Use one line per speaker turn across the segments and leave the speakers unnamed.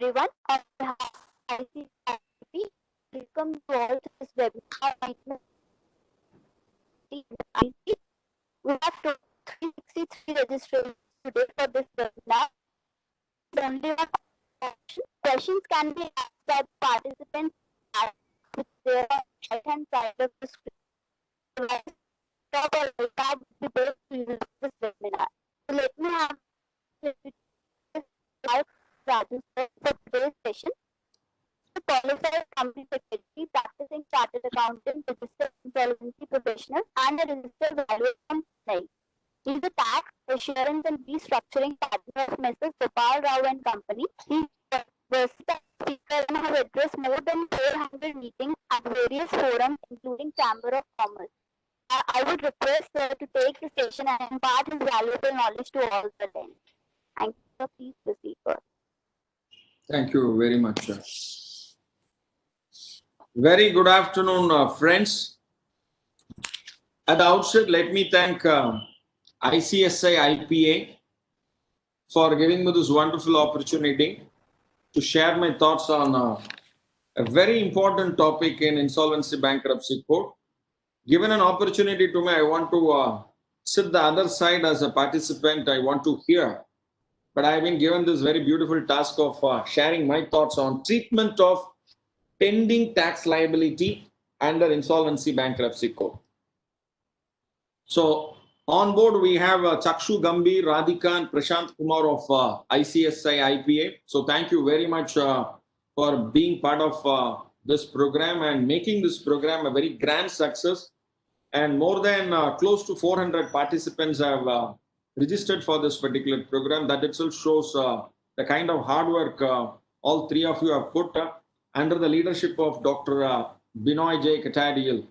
everyone. On behalf of IBC, welcome to all to this webinar. We have 363 registrations today for this webinar. Only one option. Questions can be asked by the participants with their right-hand side of the screen. Top or right tab will be there to use this webinar. So let me have for today's session. A qualified company secretary, practicing chartered accountant, registered insolvency professional, and a registered valuer from Chennai. He is a tax, assurance, and restructuring partner of Messrs. Gopal Rao and Company. He is a versatile speaker and has addressed more than 400 meetings at various forums, including Chamber of Commerce. I would request sir to take the session and impart his valuable knowledge to all the attendees. Thank you, sir. Please proceed, sir.
Thank you very much. Very good afternoon, friends. At the outset, let me thank ICSI IPA for giving me this wonderful opportunity to share my thoughts on a very important topic in insolvency bankruptcy code. Given an opportunity to me, I want to sit the other side as a participant. I want to hear. But I have been given this very beautiful task of sharing my thoughts on treatment of pending tax liability under insolvency bankruptcy code. So on board we have Chakshu Gambhir, Radhika and Prashant Kumar of ICSI IPA. So thank you very much for being part of this program and making this program a very grand success. And more than close to 400 participants have registered for this particular program. That itself shows the kind of hard work all three of you have put under the leadership of Dr. Binoy J. Katadial.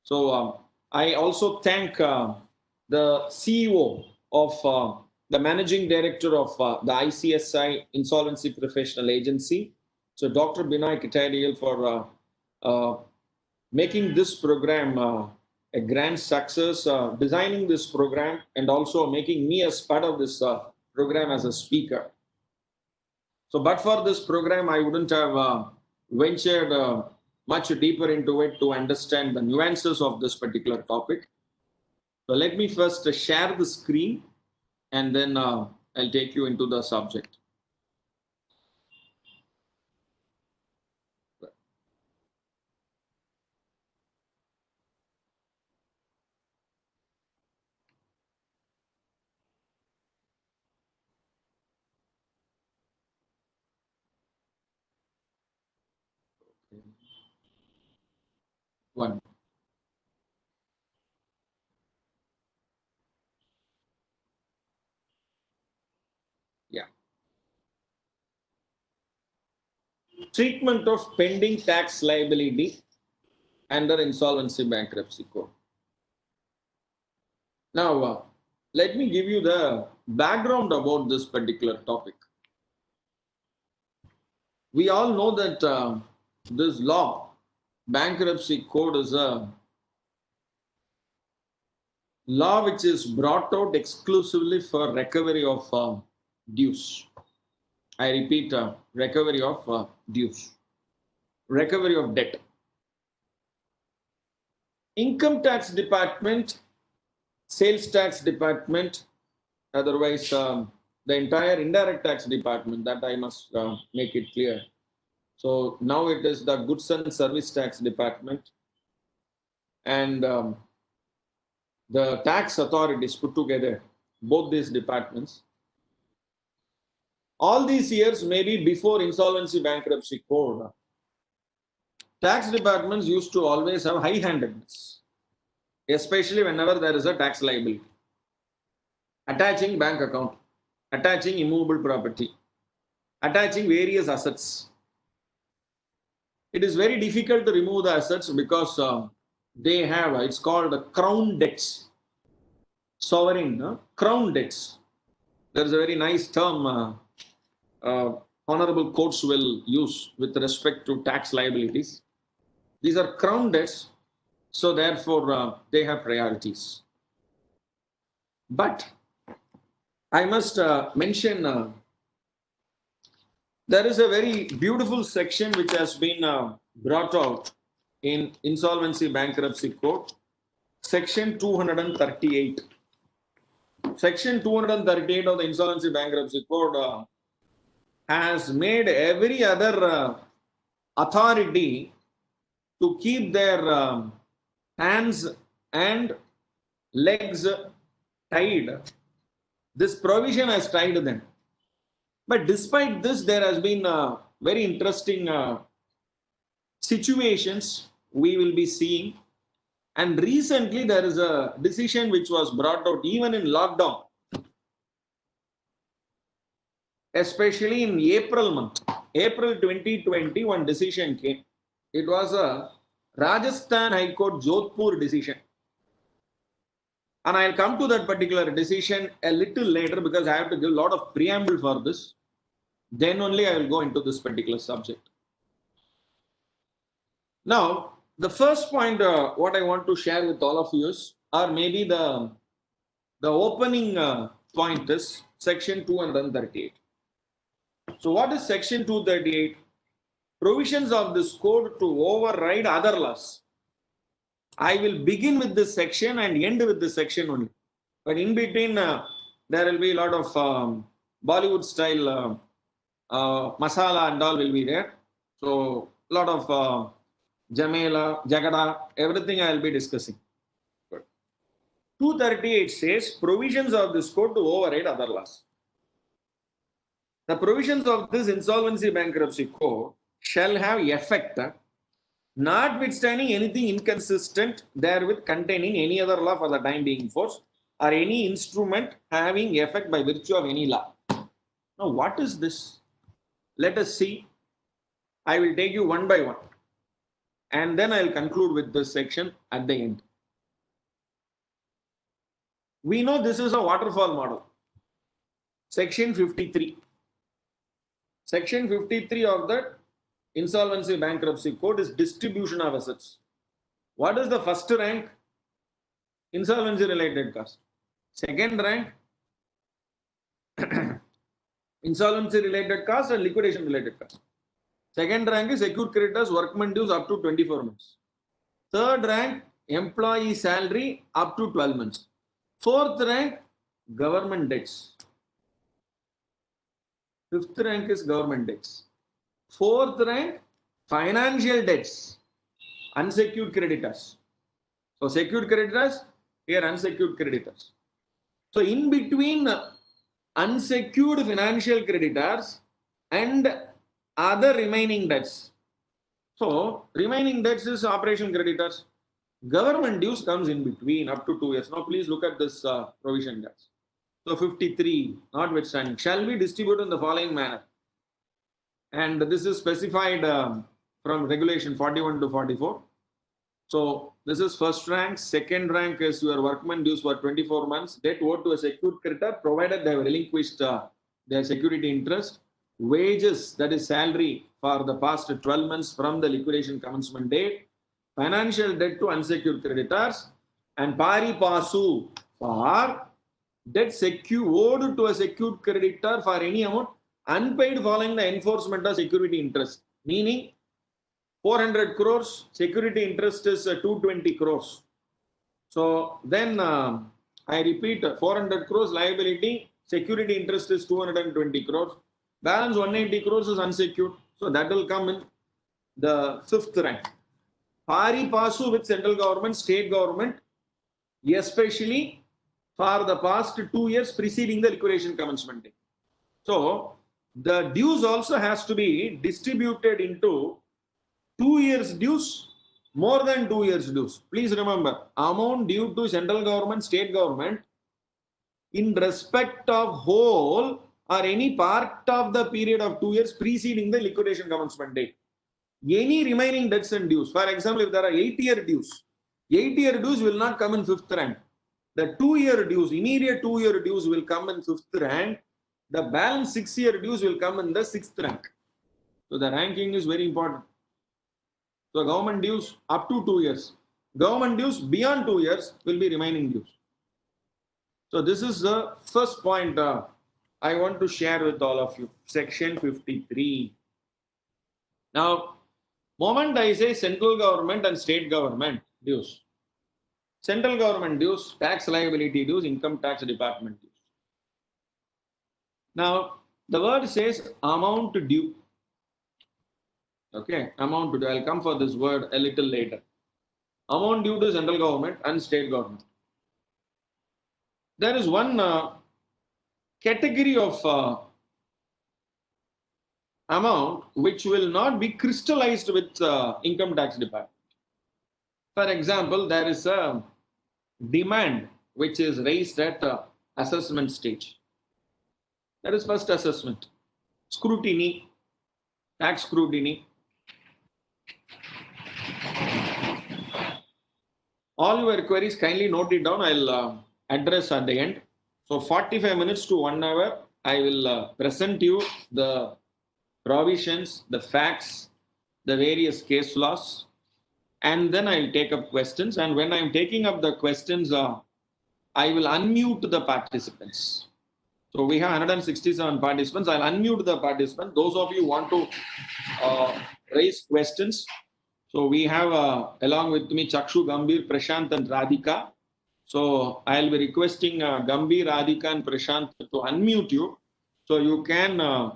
So I also thank the CEO of the Managing Director of the ICSI Insolvency Professional Agency. So Dr. Binoy Katadial for making this program a grand success, designing this program and also making me as part of this program as a speaker. So but for this program, I wouldn't have ventured much deeper into it to understand the nuances of this particular topic. So let me first share the screen and then I'll take you into the subject. One. Yeah. Treatment of pending tax liability under insolvency bankruptcy code. Now, let me give you the background about this particular topic. We all know that this law, bankruptcy code, is a law which is brought out exclusively for recovery of dues. I repeat, recovery of dues, recovery of debt. Income tax department, sales tax department, otherwise the entire indirect tax department, that I must make it clear. So now it is the goods and service tax department and the tax authorities put together, both these departments. All these years, maybe before insolvency bankruptcy code, tax departments used to always have high-handedness, especially whenever there is a tax liability. Attaching bank account, attaching immovable property, attaching various assets. It is very difficult to remove the assets because they have, it's called crown debts, sovereign crown debts. There's a very nice term honorable courts will use with respect to tax liabilities. These are crown debts, so therefore they have priorities. But I must mention There is a very beautiful section which has been brought out in Insolvency Bankruptcy Code, Section 238. Section 238 of the Insolvency Bankruptcy Code has made every other authority to keep their hands and legs tied. This provision has tied them. But despite this, there has been very interesting situations we will be seeing. And recently, there is a decision which was brought out even in lockdown, especially in April month. April 2020, one decision came. It was a Rajasthan High Court Jodhpur decision. And I'll come to that particular decision a little later because I have to give a lot of preamble for this. Then only I will go into this particular subject. Now, the first point what I want to share with all of you is, or maybe the opening point is Section 238. So what is Section 238? Provisions of this code to override other laws. I will begin with this section and end with this section only. But in between, there will be a lot of Bollywood style masala and all will be there. So, a lot of Jamela, Jagada, everything I will be discussing. Good. 238 says provisions of this code to override other laws. The provisions of this Insolvency Bankruptcy Code shall have effect, notwithstanding anything inconsistent therewith containing any other law for the time being force, or any instrument having effect by virtue of any law. Now, what is this? Let us see. I will take you one by one. And then I will conclude with this section at the end. We know this is a waterfall model. Section 53. Section 53 of the Insolvency Bankruptcy Code is distribution of assets. What is the first rank? Insolvency related cost. Second rank, insolvency related cost and liquidation related cost. Second rank is secured creditors, workman dues up to 24 months. Third rank, employee salary up to 12 months. Fourth rank, government debts. Fifth rank is government debts. Fourth rank, financial debts, unsecured creditors. So secured creditors, here unsecured creditors. So in between unsecured financial creditors and other remaining debts. So remaining debts is operation creditors. Government dues comes in between up to 2 years. Now please look at this provision, guys. So 53, notwithstanding, shall be distributed in the following manner. And this is specified from regulation 41 to 44. So this is first rank. Second rank is your workman dues for 24 months. Debt owed to a secured creditor provided they have relinquished their security interest. Wages, that is salary for the past 12 months from the liquidation commencement date. Financial debt to unsecured creditors. And pari passu for debt owed to a secured creditor for any amount unpaid following the enforcement of security interest. Meaning 400 crores, security interest is 220 crores. So then I repeat, 400 crores liability, security interest is 220 crores. Balance 180 crores is unsecured. So that will come in the fifth rank. Pari passu with central government, state government, especially for the past 2 years preceding the liquidation commencement date. So the dues also has to be distributed into 2 years dues, more than 2 years dues. Please remember, amount due to central government, state government in respect of whole or any part of the period of 2 years preceding the liquidation commencement date. Any remaining debts and dues, for example, if there are 8-year dues, 8-year dues will not come in fifth rank. The 2-year dues, immediate 2-year dues will come in fifth rank. The balance 6-year dues will come in the sixth rank. So the ranking is very important. So government dues up to 2 years. Government dues beyond 2 years will be remaining dues. So this is the first point I want to share with all of you. Section 53. Now, moment I say central government and state government dues. Central government dues, tax liability dues, income tax department dues. Now, the word says amount due. Okay, amount due. I'll come for this word a little later. Amount due to central government and state government. There is one category of amount which will not be crystallized with income tax department. For example, there is a demand which is raised at assessment stage. That is first assessment. Scrutiny, tax scrutiny. All your queries, kindly note it down. I'll address at the end. So 45 minutes to 1 hour, I will present you the provisions, the facts, the various case laws, and then I'll take up questions. And when I'm taking up the questions, I will unmute the participants. So we have 167 participants. I'll unmute the participants. Those of you who want to raise questions. So we have along with me Chakshu, Gambir, Prashant and Radhika. So I'll be requesting Gambir, Radhika and Prashant to unmute you. So you can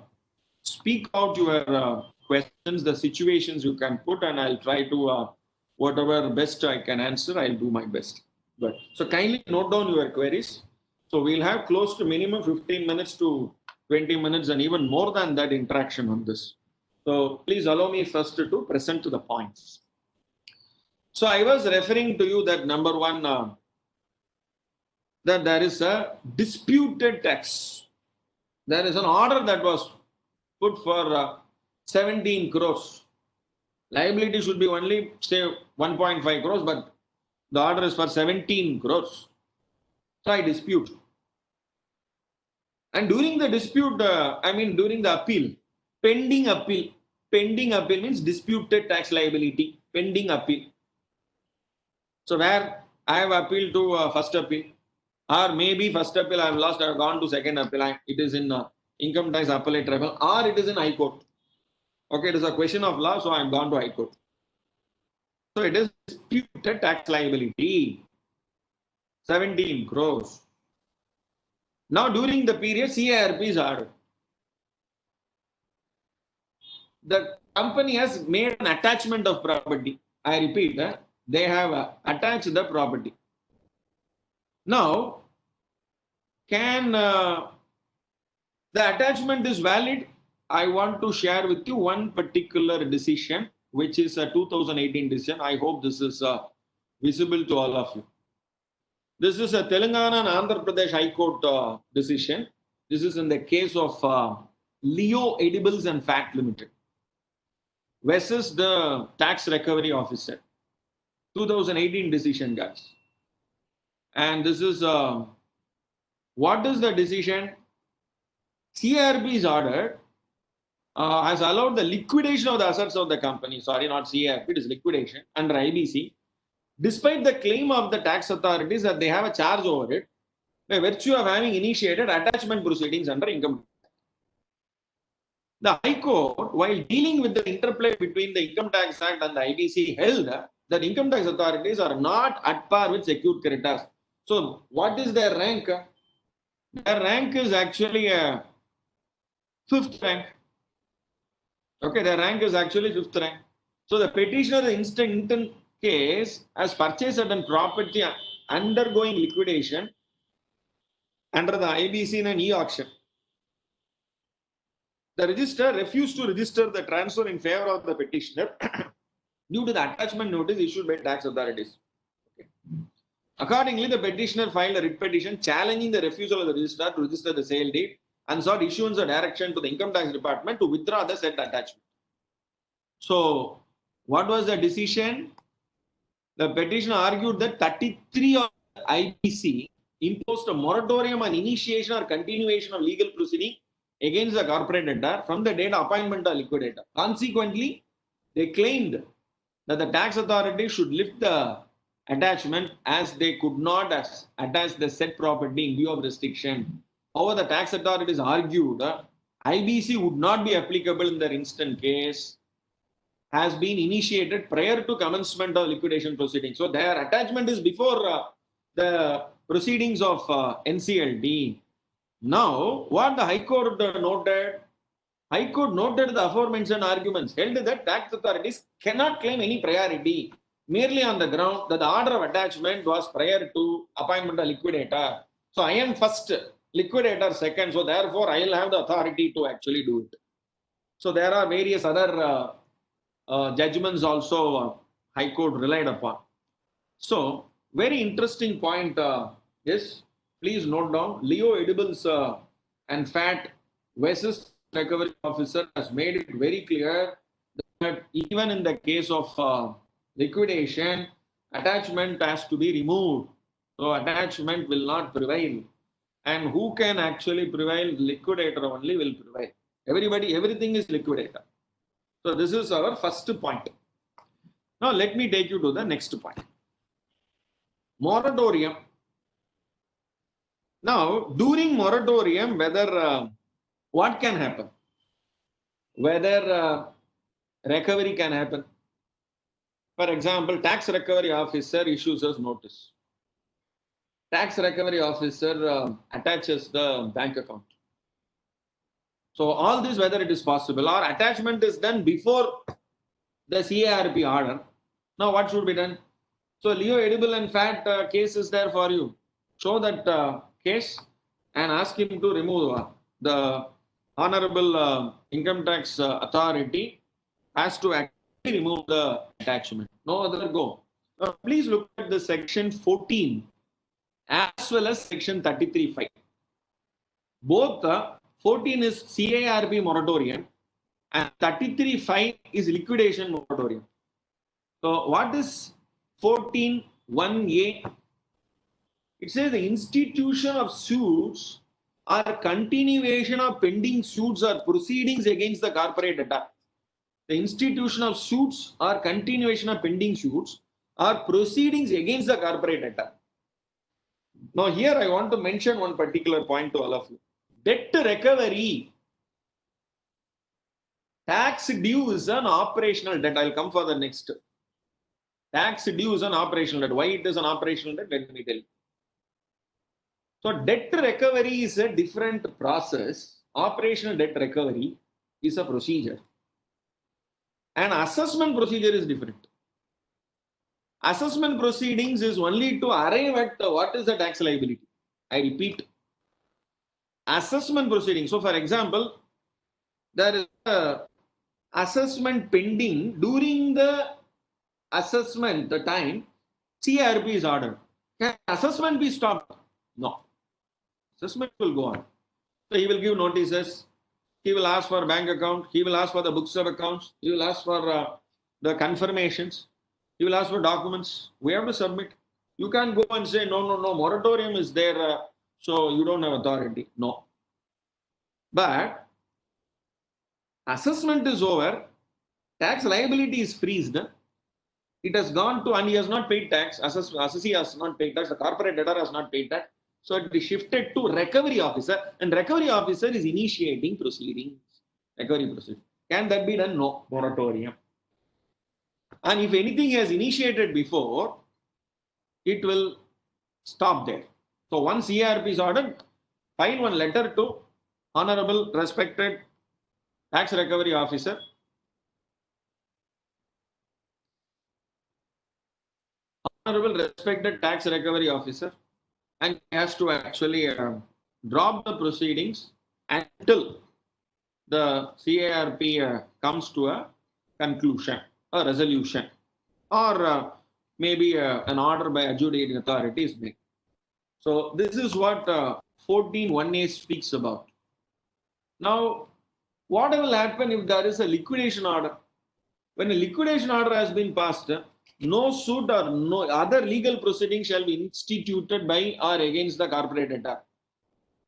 speak out your questions, the situations you can put, and I'll try to, whatever best I can answer, I'll do my best. Good. So kindly note down your queries. So we'll have close to minimum 15 minutes to 20 minutes and even more than that interaction on this. So please allow me first to present to the points. So I was referring to you that number one, that there is a disputed tax. There is an order that was put for 17 crores. Liability should be only say 1.5 crores, but the order is for 17 crores. So I dispute. And during the dispute, during the appeal, pending appeal means disputed tax liability, pending appeal. So where I have appealed to first appeal, or maybe first appeal I have lost, I have gone to second appeal, it is in income tax appellate tribunal, or it is in high court. Okay, it is a question of law, so I have gone to high court. So it is disputed tax liability, 17 crores. Now during the period, CIRP is ordered. The company has made an attachment of property. I repeat, they have attached the property. Now, can the attachment is valid? I want to share with you one particular decision, which is a 2018 decision. I hope this is visible to all of you. This is a Telangana and Andhra Pradesh High Court decision. This is in the case of Leo Edibles and Fat Limited versus the tax recovery officer. 2018 decision, guys. And this is what is the decision? CIRP's order has allowed the liquidation of the assets of the company. Sorry, not CIRP, it is liquidation under IBC. Despite the claim of the tax authorities that they have a charge over it, by virtue of having initiated attachment proceedings under income tax. The High Court, while dealing with the interplay between the Income Tax Act and the IBC, held that income tax authorities are not at par with secured creditors. So, what is their rank? Their rank is actually a fifth rank. Okay, their rank is actually fifth rank. So, the petitioner in the instant case has purchased certain property undergoing liquidation under the IBC in an e-auction. The registrar refused to register the transfer in favor of the petitioner due to the attachment notice issued by tax authorities. Okay. Accordingly, the petitioner filed a writ petition challenging the refusal of the registrar to register the sale deed and sought issuance of direction to the income tax department to withdraw the said attachment. So, what was the decision? The petitioner argued that 33 of the IBC imposed a moratorium on initiation or continuation of legal proceeding against the corporate debtor from the date of appointment of liquidator. Consequently, they claimed that the tax authority should lift the attachment as they could not attach the said property in view of restriction However, the tax authorities argued IBC would not be applicable in their instant case, has been initiated prior to commencement of liquidation proceedings. So their attachment is before the proceedings of NCLT. Now, what the High Court noted? High Court noted the aforementioned arguments, held that tax authorities cannot claim any priority merely on the ground that the order of attachment was prior to appointment of liquidator. So I am first, liquidator second, so therefore I will have the authority to actually do it. So there are various other judgments also High Court relied upon. So very interesting point is, please note down, Leo Edibles and FAT versus recovery officer has made it very clear that even in the case of liquidation, attachment has to be removed. So attachment will not prevail. And who can actually prevail? Liquidator only will prevail. Everybody, everything is liquidator. So this is our first point. Now let me take you to the next point. Moratorium. Now during moratorium, whether what can happen? Whether recovery can happen. For example, tax recovery officer issues us notice. Tax recovery officer attaches the bank account. So all this, whether it is possible or attachment is done before the CARP order. Now what should be done? So Leo Edible and FAT case is there for you. Show that case and ask him to remove the Honorable Income Tax Authority has to actually remove the attachment. No other go. Please look at the section 14 as well as section 33(5). Both 14 is CARP moratorium and 33(5) is liquidation moratorium. So what is 14(1)(a)? It says the institution of suits or continuation of pending suits or proceedings against the corporate debtor. The institution of suits or continuation of pending suits or proceedings against the corporate debtor. Now here I want to mention one particular point to all of you. Debt recovery. Tax due is an operational debt. I'll come for the next. Tax due is an operational debt. Why it is an operational debt? Let me tell you. So debt recovery is a different process. Operational debt recovery is a procedure. And assessment procedure is different. Assessment proceedings is only to arrive at what is the tax liability. I repeat. Assessment proceedings. So for example, there is a assessment pending. During the assessment, the time, CRP is ordered. Can assessment be stopped? No. Assessment will go on. So he will give notices. He will ask for bank account. He will ask for the books of accounts. He will ask for the confirmations. He will ask for documents. We have to submit. You can't go and say, no, moratorium is there, so you don't have authority. No. But assessment is over. Tax liability is freezed. It has gone to, and he has not paid tax. Assessee has not paid tax. The corporate debtor has not paid tax. So it is shifted to recovery officer, and recovery officer is initiating proceedings. Recovery proceedings. Can that be done? No. Moratorium. And if anything has initiated before, it will stop there. So once CRP is ordered, file one letter to Honorable Respected Tax Recovery Officer. Honorable Respected Tax Recovery Officer, and he has to actually drop the proceedings until the CARP comes to a conclusion, a resolution, or maybe an order by adjudicating authority is made. So this is what 14(1)(a) speaks about. Now, what will happen if there is a liquidation order? When a liquidation order has been passed, no suit or no other legal proceeding shall be instituted by or against the corporate debtor.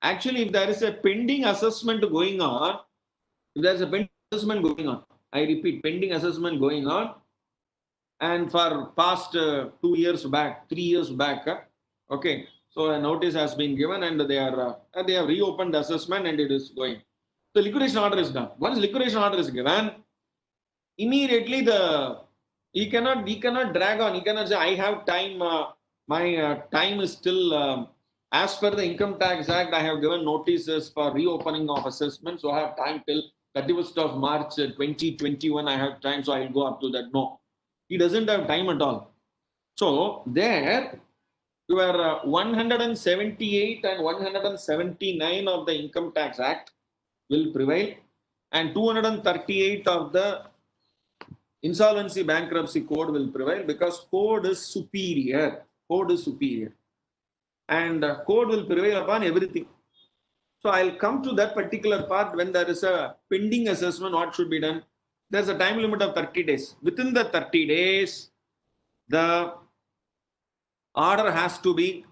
Actually, if there is a pending assessment going on, I repeat, pending assessment going on, and for past 2 years back, 3 years back, okay, So a notice has been given and they have reopened the assessment and it is going. The liquidation order is done. Once liquidation order is given, immediately he cannot drag on. He cannot say I have time. My time is still as per the Income Tax Act. I have given notices for reopening of assessment, so I have time till 31st of March 2021. I have time, so I will go up to that. No, he doesn't have time at all. So there, your 178 and 179 of the Income Tax Act will prevail, and 238 of the Insolvency Bankruptcy Code will prevail, because code is superior. Code is superior, and code will prevail upon everything. So I'll come to that particular part when there is a pending assessment. What should be done? There's a time limit of 30 days. Within the 30 days, the order has to be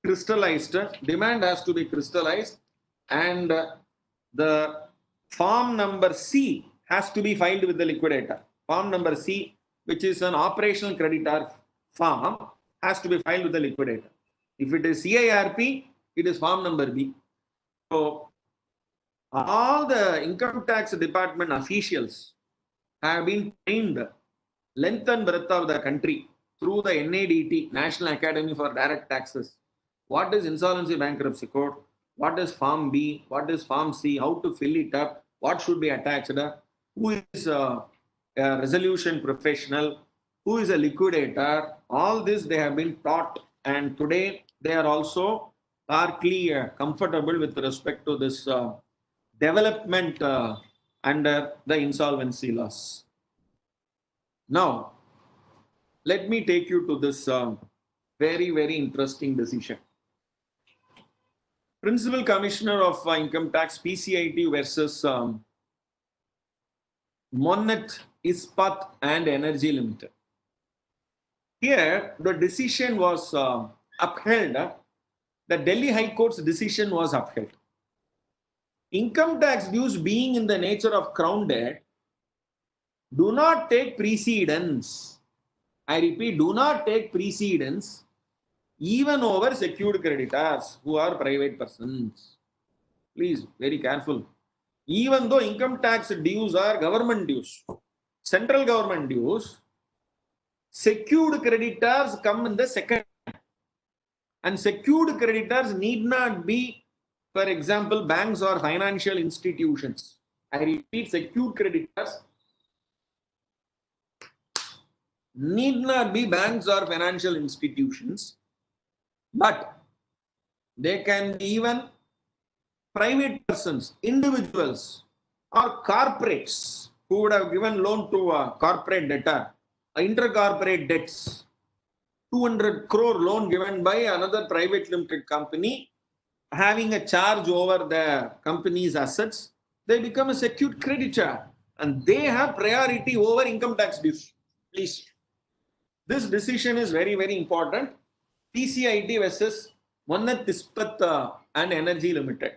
crystallized, demand has to be crystallized, and the form number C has to be filed with the liquidator. Form number C, which is an operational creditor form, has to be filed with the liquidator. If it is CIRP, it is form number B. So all the income tax department officials have been trained length and breadth of the country through the NADT, National Academy for Direct Taxes. What is Insolvency Bankruptcy Code? What is Form B? What is Form C? How to fill it up? What should be attached? Who is a resolution professional? Who is a liquidator? All this they have been taught, and today they are also partly comfortable with respect to this development under the insolvency laws. Now, let me take you to this very, very interesting decision. Principal Commissioner of Income Tax, PCIT versus Monnet Ispat and Energy Limited. Here, the decision was upheld. The Delhi High Court's decision was upheld. Income tax dues being in the nature of crown debt do not take precedence. I repeat, do not take precedence even over secured creditors who are private persons. Please, very careful. Even though income tax dues are government dues, central government dues, secured creditors come in the second. And secured creditors need not be, for example, banks or financial institutions. I repeat, secured creditors need not be banks or financial institutions, but they can be even private persons, individuals, or corporates who would have given loan to a corporate debtor, intercorporate debts, 200 crore loan given by another private limited company, having a charge over the company's assets, they become a secured creditor and they have priority over income tax dues. Please. This decision is very, very important. PCIT versus Monnet Ispat and Energy Limited.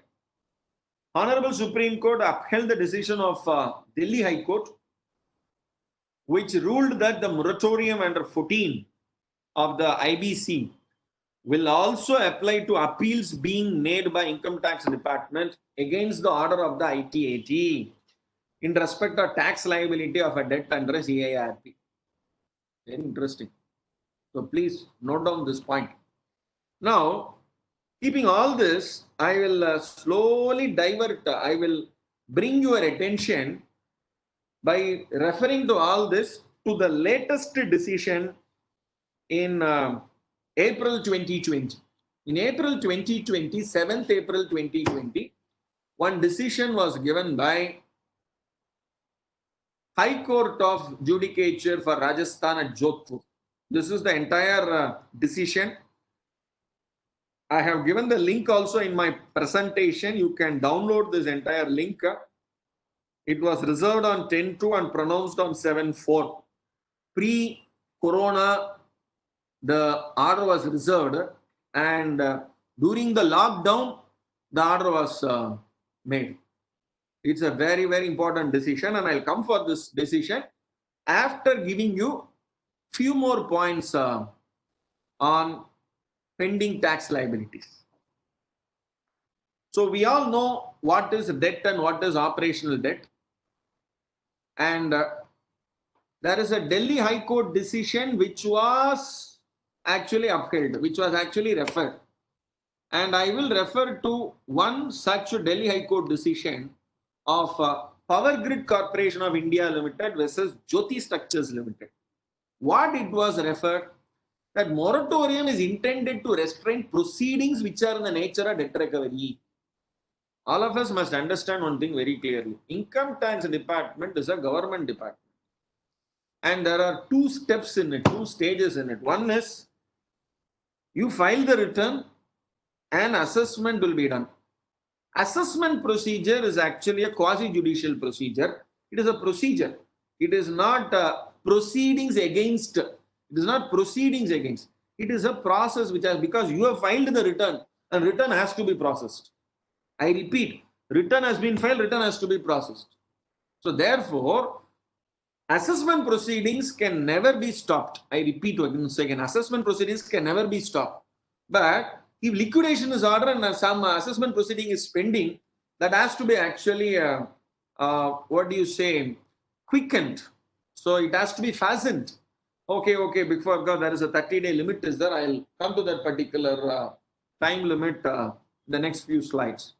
Honorable Supreme Court upheld the decision of Delhi High Court, which ruled that the moratorium under 14 of the IBC will also apply to appeals being made by Income Tax Department against the order of the ITAT in respect of tax liability of a debt under CIRP. Very interesting. So please note down this point. Now, keeping all this, I will slowly divert. I will bring your attention by referring to all this to the latest decision in April 2020. In April 2020, 7th April 2020, one decision was given by High Court of Judicature for Rajasthan at Jodhpur. This is the entire decision. I have given the link also in my presentation. You can download this entire link. It was reserved on 10/2 and pronounced on 7/4. Pre-corona, the order was reserved, and during the lockdown, the order was made. It's a very, very important decision, and I'll come for this decision after giving you few more points on pending tax liabilities. So we all know what is debt and what is operational debt. And there is a Delhi High Court decision which was actually upheld, which was actually referred. And I will refer to one such Delhi High Court decision of Power Grid Corporation of India Limited versus Jyoti Structures Limited. What it was referred, that moratorium is intended to restrain proceedings which are in the nature of debt recovery. All of us must understand one thing very clearly. Income tax department is a government department. And there are two steps in it, two stages in it. One is you file the return and assessment will be done. Assessment procedure is actually a quasi-judicial procedure. It is a procedure. It is not proceedings against. It is not proceedings against. It is a process which has, because you have filed the return and return has to be processed. I repeat, return has been filed, return has to be processed. So therefore, assessment proceedings can never be stopped. I repeat once again, assessment proceedings can never be stopped. But if liquidation is ordered and some assessment proceeding is pending, that has to be actually, quickened. So it has to be fastened. Okay, because there is a 30-day limit is there. I'll come to that particular time limit the next few slides.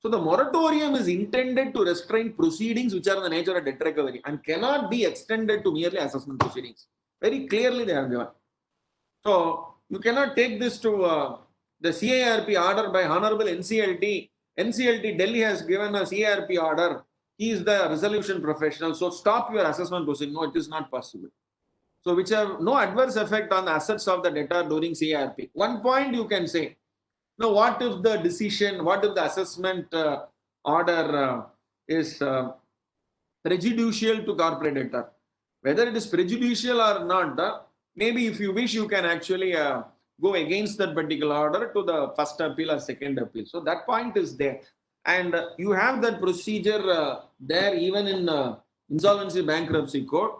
So the moratorium is intended to restrain proceedings which are in the nature of debt recovery and cannot be extended to merely assessment proceedings. Very clearly they are given. So you cannot take this to the CARP order by Honorable NCLT. NCLT Delhi has given a CARP order. He is the resolution professional. So stop your assessment proceeding. No, it is not possible. So which have no adverse effect on the assets of the debtor during CARP. One point you can say. Now, what if the decision, what if the assessment order is prejudicial to corporate debtor? Whether it is prejudicial or not, maybe if you wish, you can actually go against that particular order to the first appeal or second appeal. So that point is there. And you have that procedure there even in insolvency bankruptcy code.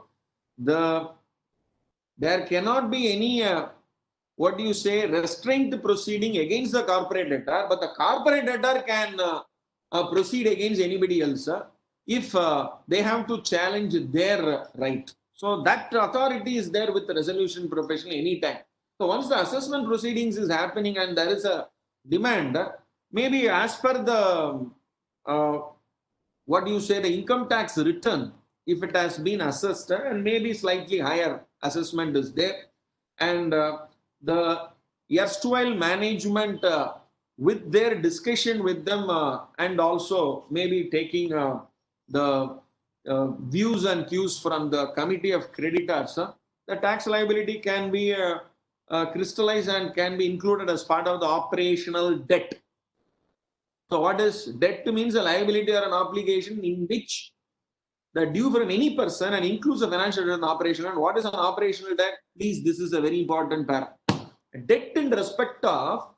There cannot be any restraint proceeding against the corporate debtor, but the corporate debtor can proceed against anybody else if they have to challenge their right. So that authority is there with the resolution professional anytime. So once the assessment proceedings is happening and there is a demand, maybe as per the the income tax return, if it has been assessed and maybe slightly higher assessment is there, and the erstwhile management with their discussion with them and also maybe taking the views and cues from the committee of creditors, the tax liability can be crystallized and can be included as part of the operational debt. So what is debt? Means a liability or an obligation in which the due from any person and includes a financial debt and operational. And what is an operational debt? Please, this is a very important part. Debt in respect of,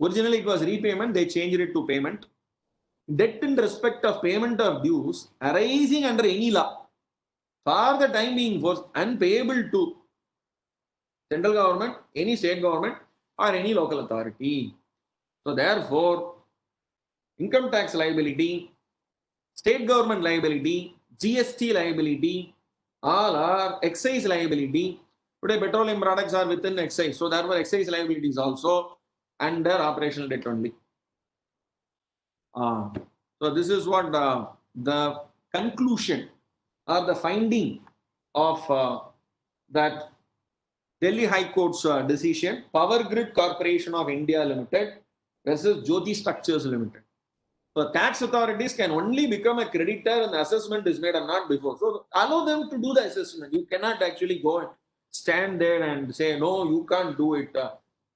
originally it was repayment, they changed it to payment. Debt in respect of payment of dues arising under any law for the time being was unpayable to central government, any state government or any local authority. So therefore, income tax liability, state government liability, GST liability, all are excise liability. Today, petroleum products are within excise. So, therefore, excise liability is also under operational debt only. So, this is what the conclusion or the finding of that Delhi High Court's decision, Power Grid Corporation of India Limited versus Jyoti Structures Limited. So, tax authorities can only become a creditor when the assessment is made and not before. So, allow them to do the assessment. You cannot actually go and stand there and say, no, you can't do it.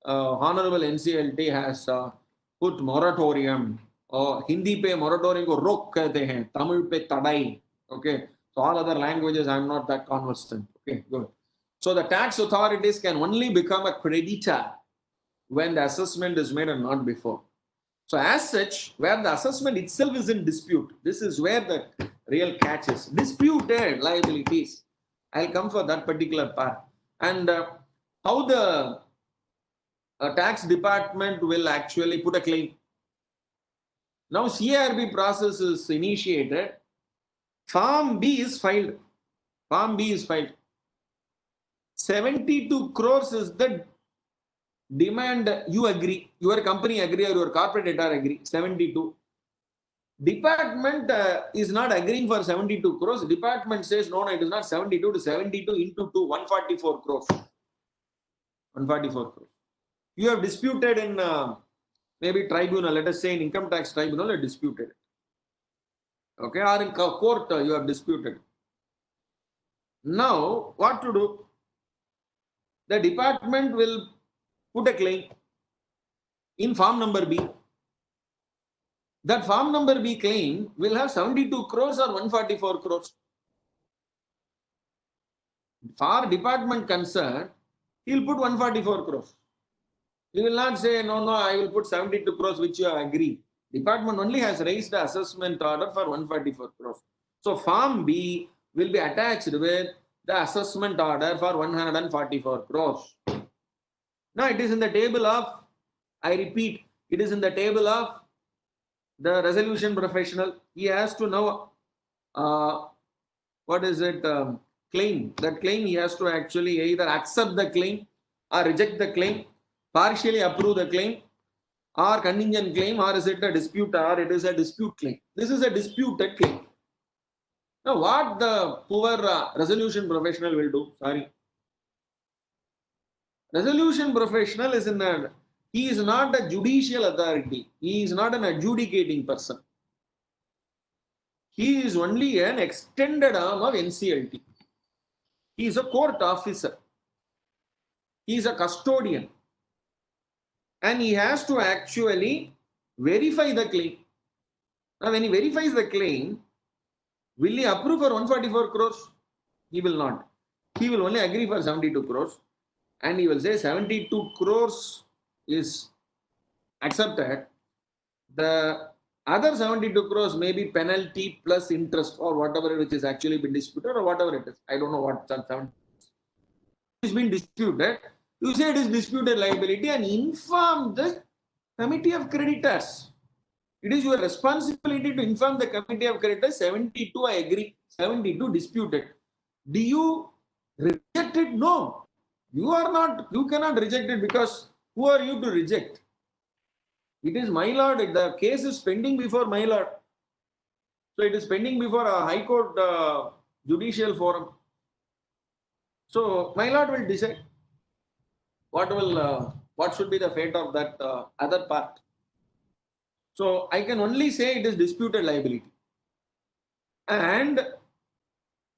Honorable NCLT has put moratorium. Hindi pe moratorium ko rok kehte hain, Tamil pe tadai. Okay. So all other languages, I'm not that conversant. Okay, good. So the tax authorities can only become a creditor when the assessment is made and not before. So as such, where the assessment itself is in dispute, this is where the real catch is. Disputed liabilities. I'll come for that particular part. And how the a tax department will actually put a claim. Now CARB process is initiated. Form B is filed. Form B is filed. 72 crores is the demand. You agree. Your company agree or your corporate debtor agree. 72. Department is not agreeing for 72 crores. Department says no, it is not 72 to 72 into 2, 144 crores. 144 crores. You have disputed in maybe tribunal, let us say in income tax tribunal, you disputed. Okay, or in court you have disputed. Now, what to do? The department will put a claim in form number B. That form number B claim will have 72 crores or 144 crores. For department concerned, he will put 144 crores. He will not say, no, I will put 72 crores which you agree. Department only has raised the assessment order for 144 crores. So form B will be attached with the assessment order for 144 crores. Now it is in the table of, I repeat, it is in the table of the resolution professional. He has to know what is it, claim. That claim he has to actually either accept the claim or reject the claim, partially approve the claim, or contingent claim, or is it a dispute, or it is a dispute claim. This is a disputed claim. Now what the poor resolution professional will do, resolution professional is he is not a judicial authority. He is not an adjudicating person. He is only an extended arm of NCLT. He is a court officer. He is a custodian. And he has to actually verify the claim. Now, when he verifies the claim, will he approve for 144 crores? He will not. He will only agree for 72 crores. And he will say 72 crores is accepted. The other 72 crores may be penalty plus interest or whatever which is actually been disputed or whatever it is. I don't know what that is been disputed. You say it is disputed liability and inform the committee of creditors. It is your responsibility to inform the committee of creditors. 72 I agree, 72 disputed. Do you reject it? No. You are not, you cannot reject it because who are you to reject? It is my lord, the case is pending before my lord. So it is pending before a high court judicial forum. So my lord will decide what should be the fate of that other part. So I can only say it is disputed liability. And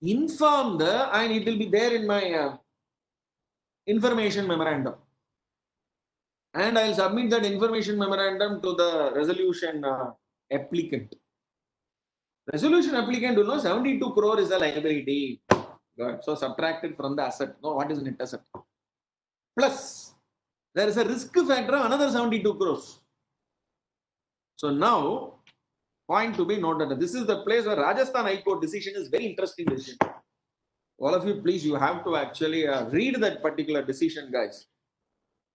inform and it will be there in my information memorandum. And I will submit that information memorandum to the resolution applicant. Resolution applicant will know 72 crore is a liability. Good. So subtracted from the asset. No, what is net asset? Plus, there is a risk factor of another 72 crores. So now, point to be noted. This is the place where Rajasthan High Court decision is very interesting decision. All of you, please, you have to actually read that particular decision, guys.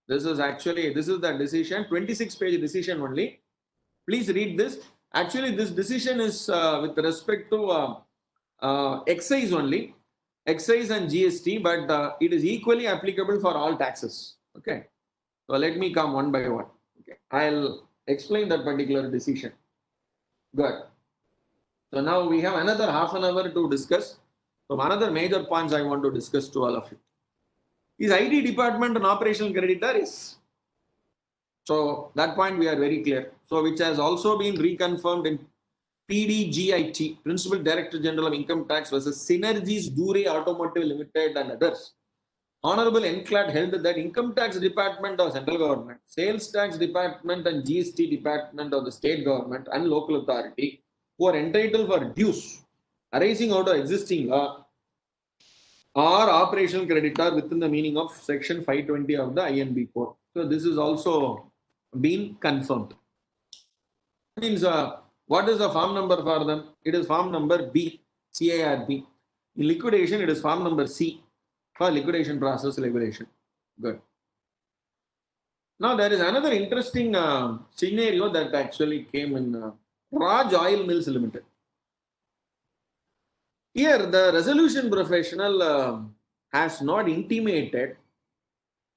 This is the decision, 26-page decision only. Please read this. Actually, this decision is with respect to excise only, excise and GST, but it is equally applicable for all taxes. Okay. So let me come one by one. Okay. I'll explain that particular decision. Good. So now we have another half an hour to discuss. So another major points I want to discuss to all of you. Is IT department an operational creditor? Yes. So that point we are very clear. So which has also been reconfirmed in PDGIT, Principal Director General of Income Tax versus Synergies Dure Automotive Limited and others. Honorable NCLAT held that Income Tax Department of Central Government, Sales Tax Department and GST Department of the State Government and Local Authority who are entitled for dues arising out of existing law or operational creditor within the meaning of section 520 of the INB code. So this is also been confirmed. Means what is the form number for them? It is form number B, CARB. In liquidation, it is form number C for liquidation process regulation. Good. Now there is another interesting scenario that actually came in Raj Oil Mills Limited. Here the resolution professional has not intimated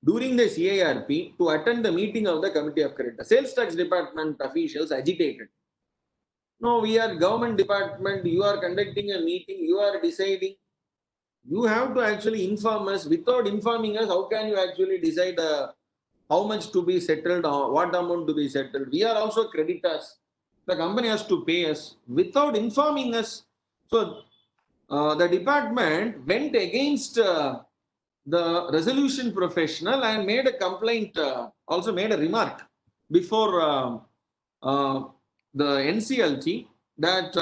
during the CIRP to attend the meeting of the Committee of Credit. Sales Tax Department officials agitated. No, we are government department, you are conducting a meeting, you are deciding. You have to actually inform us. Without informing us, how can you actually decide how much to be settled or what amount to be settled? We are also creditors. The company has to pay us without informing us. So the department went against the resolution professional and made a complaint, also made a remark before the NCLT that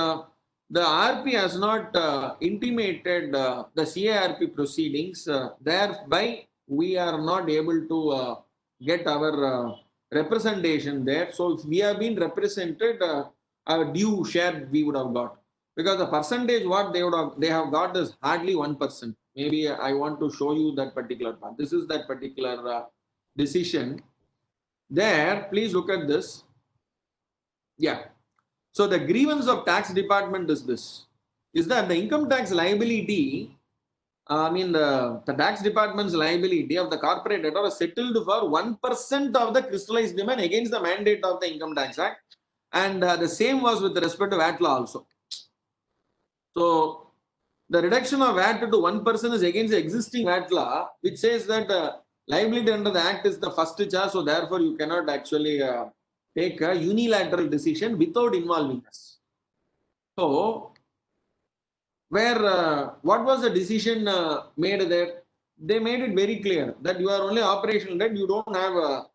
the RP has not intimated the CIRP proceedings, thereby we are not able to get our representation there. So if we have been represented, our due share we would have got, because the percentage what they have got is hardly 1%. Maybe I want to show you that particular part. This is that particular decision. There, please look at this. Yeah. So the grievance of tax department is this: is that the income tax liability, the tax department's liability of the corporate debtor is settled for 1% of the crystallized demand against the mandate of the Income Tax Act, and the same was with respect to VAT law also. So the reduction of VAT to 1% is against the existing VAT law, which says that liability under the Act is the first charge, so therefore you cannot actually take a unilateral decision without involving us. So, what was the decision made there? They made it very clear that you are only operational debt, you don't have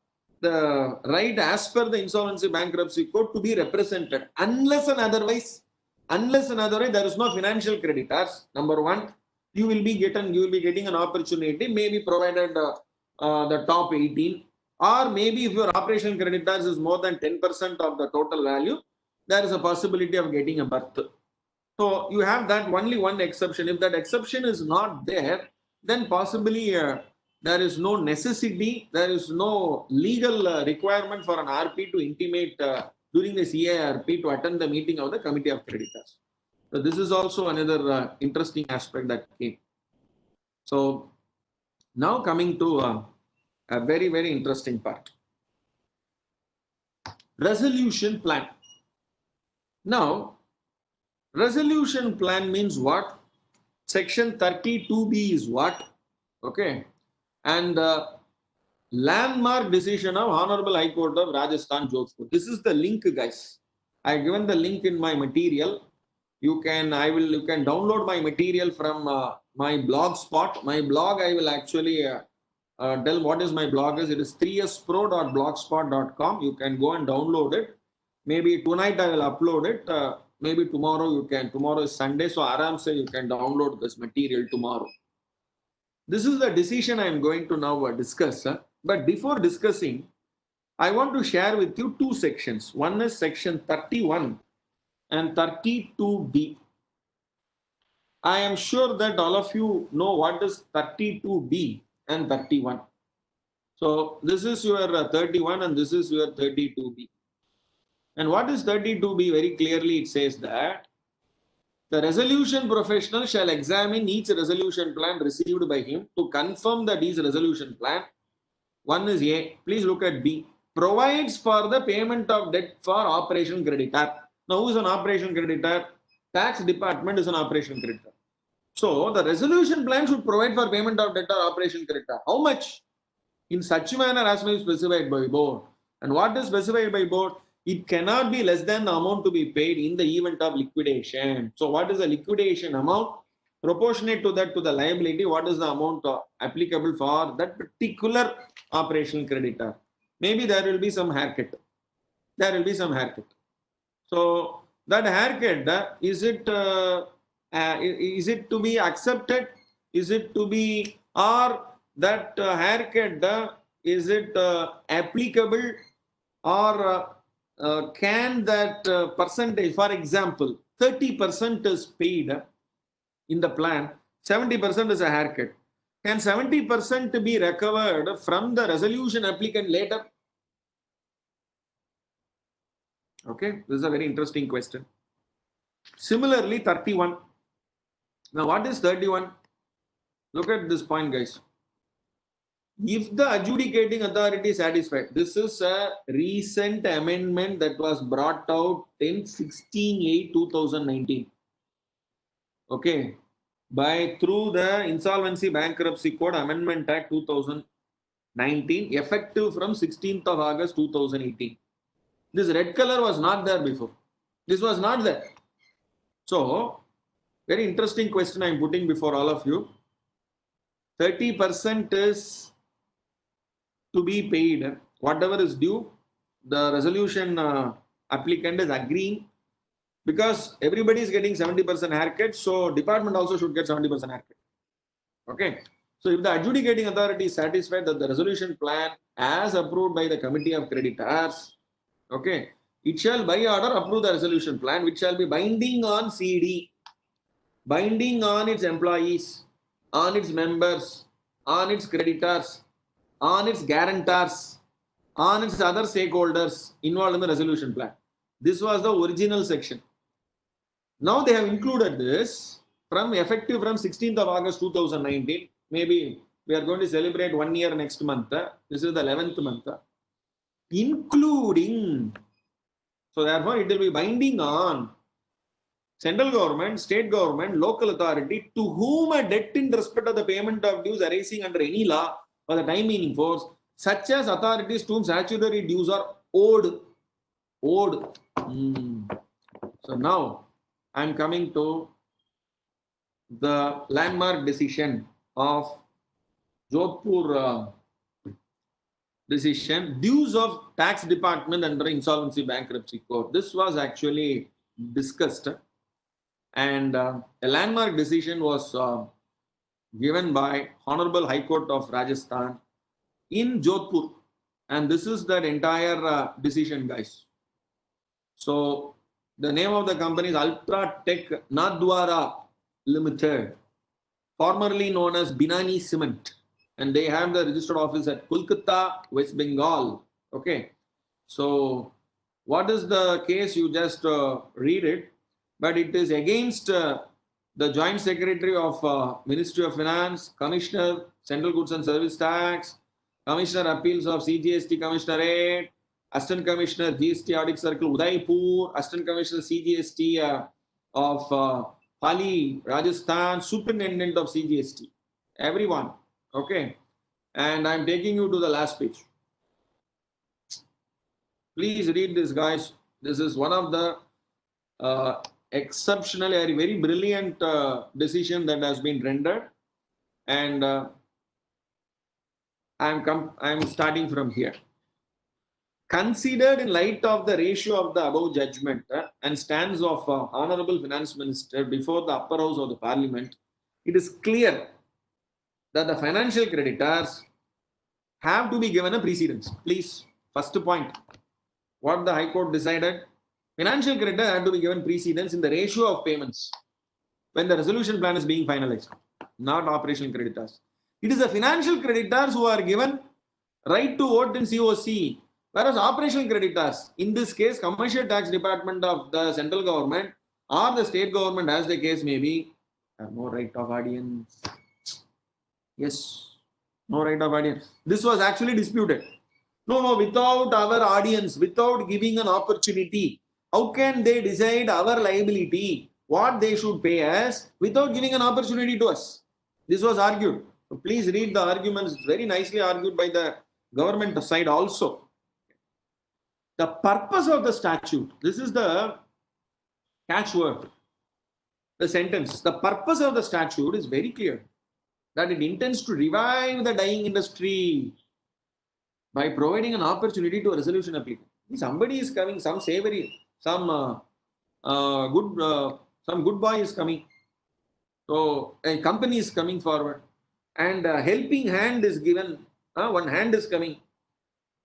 the right as per the Insolvency Bankruptcy Code to be represented unless and otherwise. Unless and otherwise there is no financial creditors. Number one, you will be getting an opportunity, maybe provided the top 18, or maybe if your operational creditors is more than 10% of the total value, there is a possibility of getting a berth. So you have that only one exception. If that exception is not there, then possibly there is no necessity, there is no legal requirement for an RP to intimate during the CIRP to attend the meeting of the Committee of Creditors. So this is also another interesting aspect that came. So now coming to a very, very interesting part. Resolution plan. Now, resolution plan means what? Section 32B is what? Okay. And landmark decision of Honorable High Court of Rajasthan, Jodhpur. This is the link, guys. I have given the link in my material. You can download my material from my blog spot. My blog, I will actually tell what is my blog is. It is 3spro.blogspot.com. You can go and download it. Maybe tonight I will upload it. Maybe tomorrow you can. Tomorrow is Sunday, so aram se you can download this material tomorrow. This is the decision I am going to now discuss. But before discussing, I want to share with you two sections. One is section 31 and 32B. I am sure that all of you know what is 32B and 31. So this is your 31 and this is your 32B. And what is 32B? Very clearly it says that the resolution professional shall examine each resolution plan received by him to confirm that each resolution plan, one is A, please look at B, provides for the payment of debt for operation creditor. Now who is an operation creditor? Tax department is an operation creditor. So the resolution plan should provide for payment of debt or operation creditor. How much? In such manner as may be specified by board. And what is specified by board? It cannot be less than the amount to be paid in the event of liquidation. So what is the liquidation amount? Proportionate to that, to the liability, what is the amount applicable for that particular operational creditor? Maybe there will be some haircut. There will be some haircut. So that haircut, is it to be accepted? Is it to be, or that haircut, is it applicable, or can that percentage, for example, 30% is paid in the plan, 70% is a haircut. Can 70% be recovered from the resolution applicant later? Okay, this is a very interesting question. Similarly, 31. Now, what is 31? Look at this point, guys. If the adjudicating authority is satisfied, this is a recent amendment that was brought out in 16/8/2019. Okay, by through the Insolvency Bankruptcy Code Amendment Act 2019, effective from 16th of August 2018. This red color was not there before. This was not there. So, very interesting question I am putting before all of you. 30% is to be paid. Whatever is due, the resolution applicant is agreeing, because everybody is getting 70% haircut, so department also should get 70% haircut. Okay. So if the adjudicating authority is satisfied that the resolution plan as approved by the committee of creditors, okay, it shall by order approve the resolution plan, which shall be binding on CD, binding on its employees, on its members, on its creditors, on its guarantors, on its other stakeholders involved in the resolution plan. This was the original section. Now they have included this from effective from 16th of August 2019. Maybe we are going to celebrate 1 year next month. This is the 11th month. Including, so therefore it will be binding on central government, state government, local authority to whom a debt in respect of the payment of dues arising under any law for the time being in force, such as authorities to whom statutory dues are owed. So now I am coming to the landmark decision of Jodhpur decision, dues of tax department under insolvency bankruptcy code. This was actually discussed, and a landmark decision was given by Honorable High Court of Rajasthan in Jodhpur, and this is that entire decision, guys. So the name of the company is Ultratech Nadwara Limited, formerly known as Binani Cement, and they have the registered office at Kolkata, West Bengal. Okay, so what is the case? You just read it, but it is against the Joint Secretary of Ministry of Finance, Commissioner Central Goods and Service Tax, Commissioner Appeals of CGST Commissionerate, Assistant Commissioner GST Audit Circle Udaipur, Assistant Commissioner CGST of Pali, Rajasthan, Superintendent of CGST, everyone. Okay, and I'm taking you to the last page. Please read this, guys. This is one of the exceptionally very brilliant decision that has been rendered, and I'm starting from here. Considered in light of the ratio of the above judgment and stands of Honorable Finance Minister before the upper house of the Parliament, it is clear that the financial creditors have to be given a precedence. Please, first point, what the High Court decided, financial creditors have to be given precedence in the ratio of payments when the resolution plan is being finalized, not operational creditors. It is the financial creditors who are given right to vote in COC, whereas operational creditors, in this case, commercial tax department of the central government or the state government, as the case may be, have no right of audience. Yes, no right of audience. This was actually disputed. No, without our audience, without giving an opportunity, how can they decide our liability, what they should pay us, without giving an opportunity to us? This was argued. So please read the arguments. It's very nicely argued by the government side also. The purpose of the statute, this is the catchword, the sentence. The purpose of the statute is very clear, that it intends to revive the dying industry by providing an opportunity to a resolution applicant. Somebody is coming, some savory, some good boy is coming. So a company is coming forward, and a helping hand is given. One hand is coming.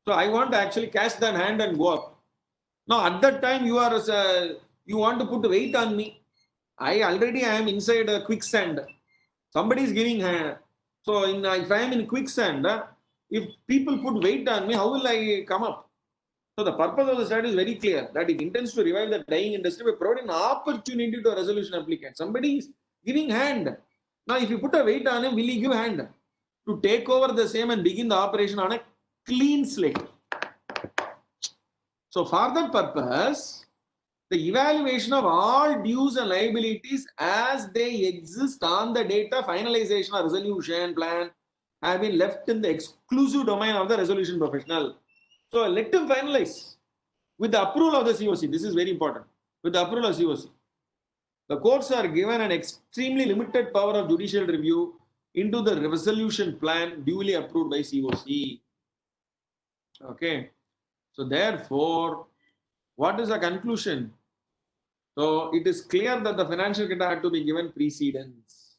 So I want to actually catch that hand and go up. Now at that time you want to put weight on me. I am inside a quicksand. Somebody is giving hand. So if I am in quicksand, if people put weight on me, how will I come up? So the purpose of the statute is very clear that it intends to revive the dyeing industry by providing an opportunity to a resolution applicant. Somebody is giving hand. Now, if you put a weight on him, will he give hand to take over the same and begin the operation on a clean slate? So for that purpose, the evaluation of all dues and liabilities as they exist on the date of finalization or resolution plan have been left in the exclusive domain of the resolution professional. So let him finalize with the approval of the COC. This is very important. With the approval of COC. The courts are given an extremely limited power of judicial review into the resolution plan duly approved by COC. Okay. So therefore, what is the conclusion? So it is clear that the financial creditor had to be given precedence.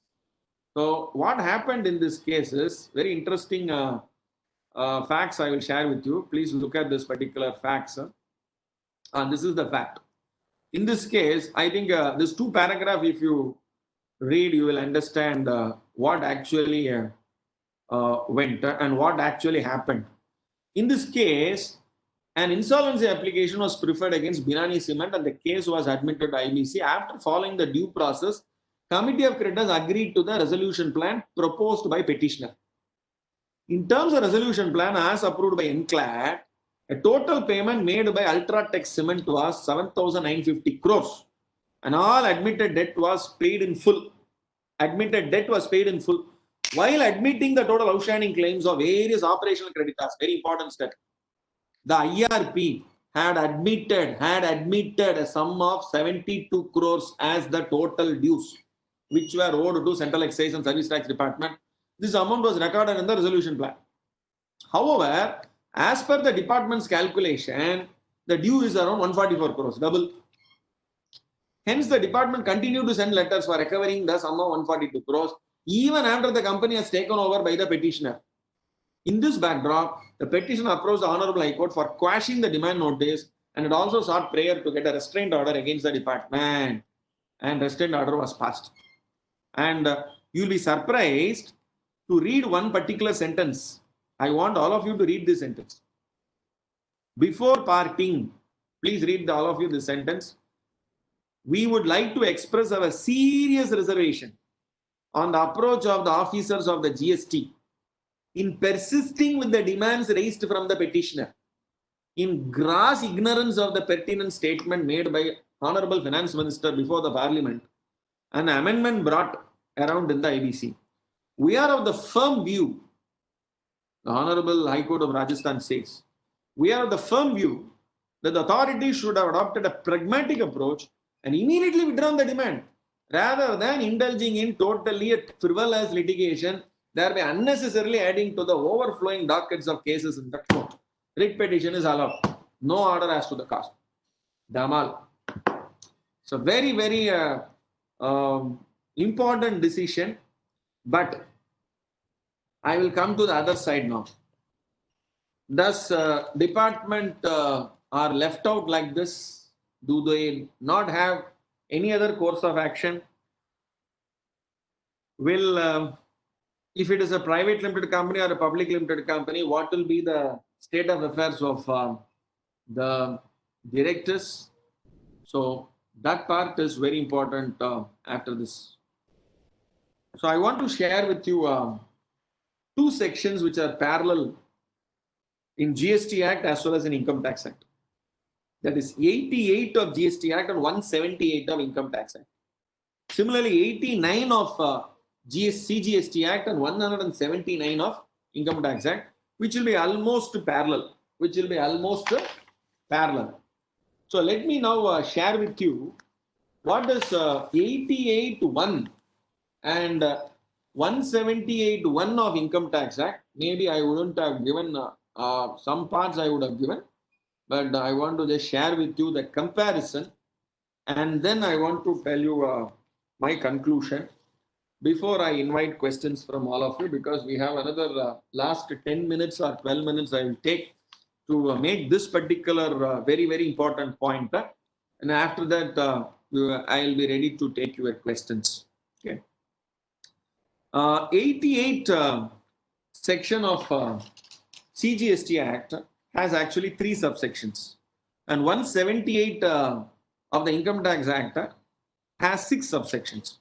So what happened in this case is very interesting facts I will share with you. Please look at this particular facts. And this is the fact. In this case, I think this 2 paragraph, if you read, you will understand what actually went and what actually happened. In this case, an insolvency application was preferred against Binani Cement and the case was admitted to IBC. After following the due process, Committee of Creditors agreed to the resolution plan proposed by petitioner. In terms of resolution plan as approved by NCLAT, a total payment made by Ultratech Cement was 7,950 crores and all admitted debt was paid in full. Admitted debt was paid in full. While admitting the total outstanding claims of various operational creditors, very important step, the IRP had admitted a sum of 72 crores as the total dues, which were owed to Central Excise and Service Tax Department. This amount was recorded in the resolution plan. However, as per the department's calculation, the due is around 144 crores, double. Hence, the department continued to send letters for recovering the sum of 142 crores, even after the company has taken over by the petitioner. In this backdrop, the petitioner approached the Honorable High Court for quashing the demand notice and it also sought prayer to get a restraint order against the department. And restraint order was passed. And you'll be surprised to read one particular sentence. I want all of you to read this sentence. Before parting, please read all of you this sentence. We would like to express our serious reservation on the approach of the officers of the GST in persisting with the demands raised from the petitioner, in gross ignorance of the pertinent statement made by Honorable Finance Minister before the Parliament, an amendment brought around in the IBC. We are of the firm view, the Honorable High Court of Rajasthan says, we are of the firm view that the authorities should have adopted a pragmatic approach and immediately withdrawn the demand, rather than indulging in totally frivolous litigation, thereby unnecessarily adding to the overflowing dockets of cases in the court. Writ petition is allowed. No order as to the cost. Damal. So very, very important decision. But I will come to the other side now. Does department are left out like this? Do they not have any other course of action? Will if it is a private limited company or a public limited company, what will be the state of affairs of the directors? So that part is very important after this. So I want to share with you 2 sections which are parallel in Gst Act as well as in Income Tax Act. That is 88 of Gst Act and 178 of Income Tax Act. Similarly, 89 of CGST Act and 179 of Income Tax Act, which will be almost parallel. So let me now share with you what is 88.1 and 178.1 of Income Tax Act. Maybe I wouldn't have given some parts I would have given, but I want to just share with you the comparison, and then I want to tell you my conclusion before I invite questions from all of you, because we have another last 10 minutes or 12 minutes I will take to make this particular very, very important point. And after that, I will be ready to take your questions. Okay. 88 section of CGST Act has actually 3 subsections, and 178 of the Income Tax Act has 6 subsections.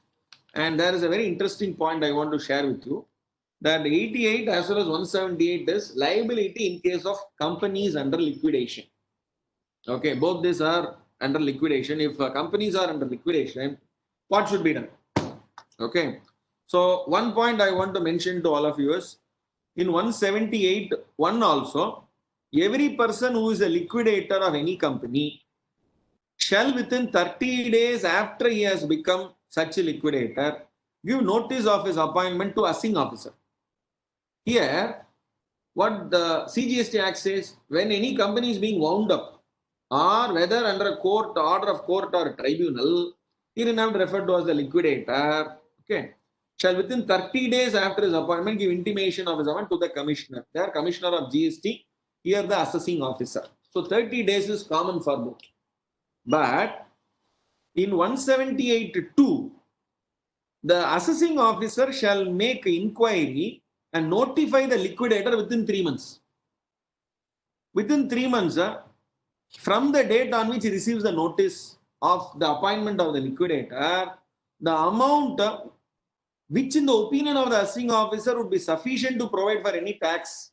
And there is a very interesting point I want to share with you, that 88 as well as 178 is liability in case of companies under liquidation. Okay, both these are under liquidation. If companies are under liquidation, what should be done? Okay, so one point I want to mention to all of you is, in 178(1) also, every person who is a liquidator of any company shall within 30 days after he has become such a liquidator give notice of his appointment to assessing officer. Here, what the Gst Act says, when any company is being wound up, or whether under a court, order of court or tribunal, he is now referred to as the liquidator. Okay, shall within 30 days after his appointment give intimation of his appointment to the commissioner. There, commissioner of GST, here the assessing officer. So 30 days is common for both. But in 178(2), the assessing officer shall make inquiry and notify the liquidator within 3 months. Within 3 months, from the date on which he receives the notice of the appointment of the liquidator, the amount which in the opinion of the assessing officer would be sufficient to provide for any tax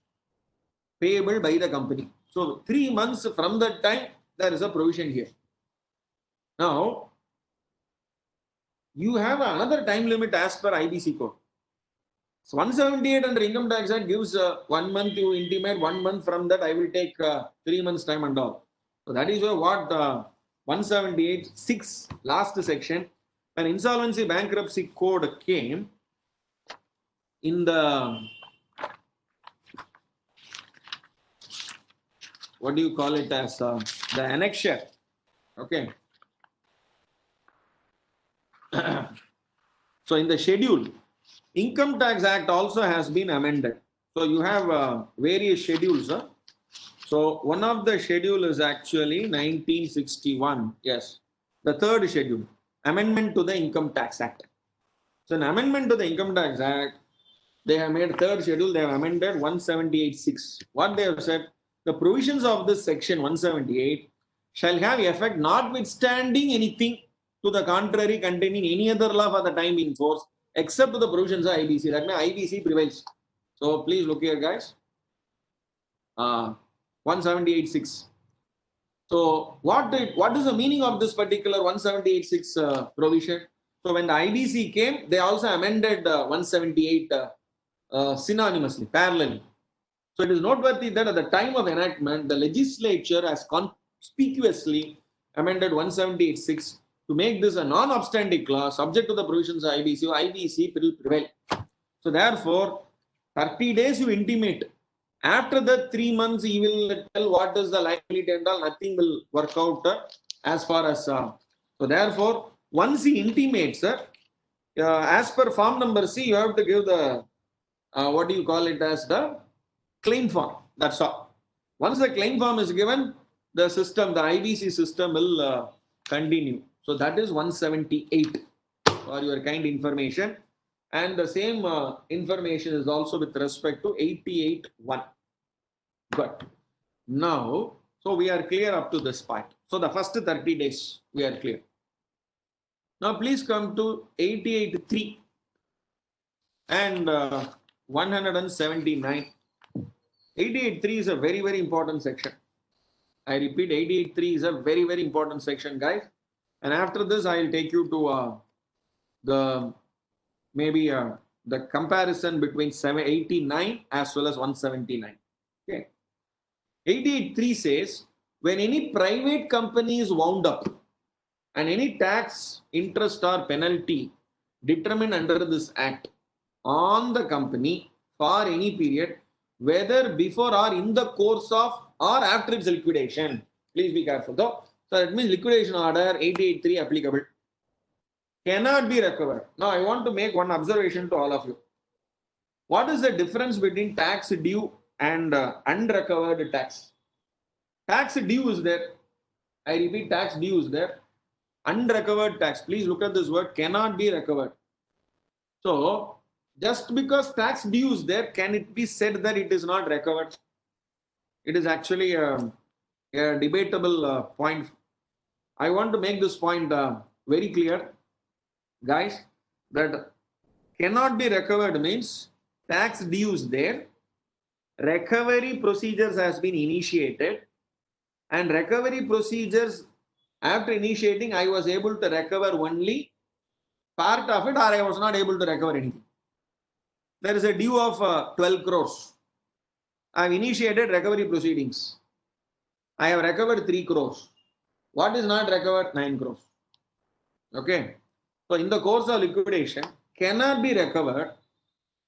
payable by the company. So 3 months from that time, there is a provision here. Now, you have another time limit as per IBC code. So 178 under Income Tax Act gives 1 month you intimate, 1 month from that I will take 3 months time and all. So that is what 178(6) last section, when insolvency bankruptcy code came, in the, what do you call it as, the annexure. Okay. So in the schedule, Income Tax Act also has been amended. So you have various schedules. So one of the schedule is actually 1961. Yes, the third schedule, amendment to the Income Tax Act. So an amendment to the Income Tax Act, they have made third schedule. They have amended 178(6). What they have said, the provisions of this section 178 shall have effect notwithstanding anything to the contrary containing any other law for the time in force, except to the provisions of IBC. That means IBC prevails. So please look here, guys. 178(6). So what is the meaning of this particular 178(6) provision? So when the IBC came, they also amended 178 synonymously, parallelly. So it is noteworthy that at the time of enactment, the legislature has conspicuously amended 178(6) to make this a non-obstanding clause subject to the provisions of IBC. IBC will prevail. So therefore, 30 days you intimate. After the 3 months, he will tell what is the liability and all. Nothing will work out as far as. So therefore, once he intimates, as per form number C, you have to give the what do you call it as the claim form. That's all. Once the claim form is given, the system, the IBC system will continue. So that is 178 for your kind information. And the same information is also with respect to 88(1). Good. Now, so we are clear up to this part. So the first 30 days, we are clear. Now please come to 88(3) and 179. 88(3) is a very, very important section. I repeat, 88(3) is a very, very important section, guys. And after this, I will take you to the comparison between 789 as well as 179. Okay. 88(3) says, when any private company is wound up and any tax, interest or penalty determined under this act on the company for any period, whether before or in the course of or after its liquidation. Please be careful though. So that means liquidation order 88(3) applicable. Cannot be recovered. Now I want to make one observation to all of you. What is the difference between tax due and unrecovered tax? Tax due is there. I repeat, tax due is there. Unrecovered tax, please look at this word, cannot be recovered. So just because tax due is there, can it be said that it is not recovered? it is actually a debatable point. I want to make this point very clear, guys, that cannot be recovered means tax due is there, recovery procedures has been initiated, and recovery procedures after initiating, I was able to recover only part of it, or I was not able to recover anything. There is a due of 12 crores. I have initiated recovery proceedings. I have recovered 3 crores. What is not recovered? 9 crores. Okay. So in the course of liquidation, cannot be recovered,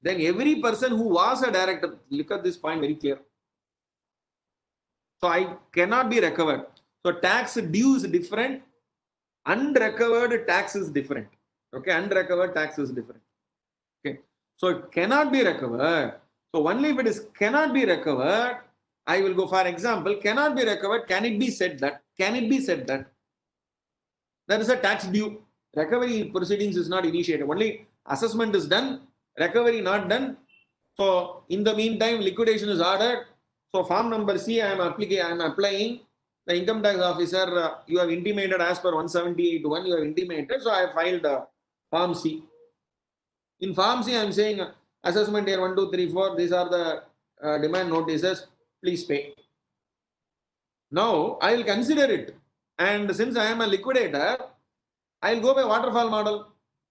then every person who was a director, look at this point very clear. So I cannot be recovered. So tax due is different, unrecovered tax is different. Okay, unrecovered tax is different. Okay, so it cannot be recovered. So only if it is cannot be recovered, I will go. For example, cannot be recovered. Can it be said that? Can it be said that there is a tax due? Recovery proceedings is not initiated. Only assessment is done. Recovery not done. So in the meantime, liquidation is ordered. So form number C, I am applying. The income tax officer, you have intimated as per 178(1), you have intimated. So I have filed form C. In form C, I am saying assessment year 1, 2, 3, 4. These are the demand notices. Please pay. Now I will consider it. And since I am a liquidator, I will go by waterfall model.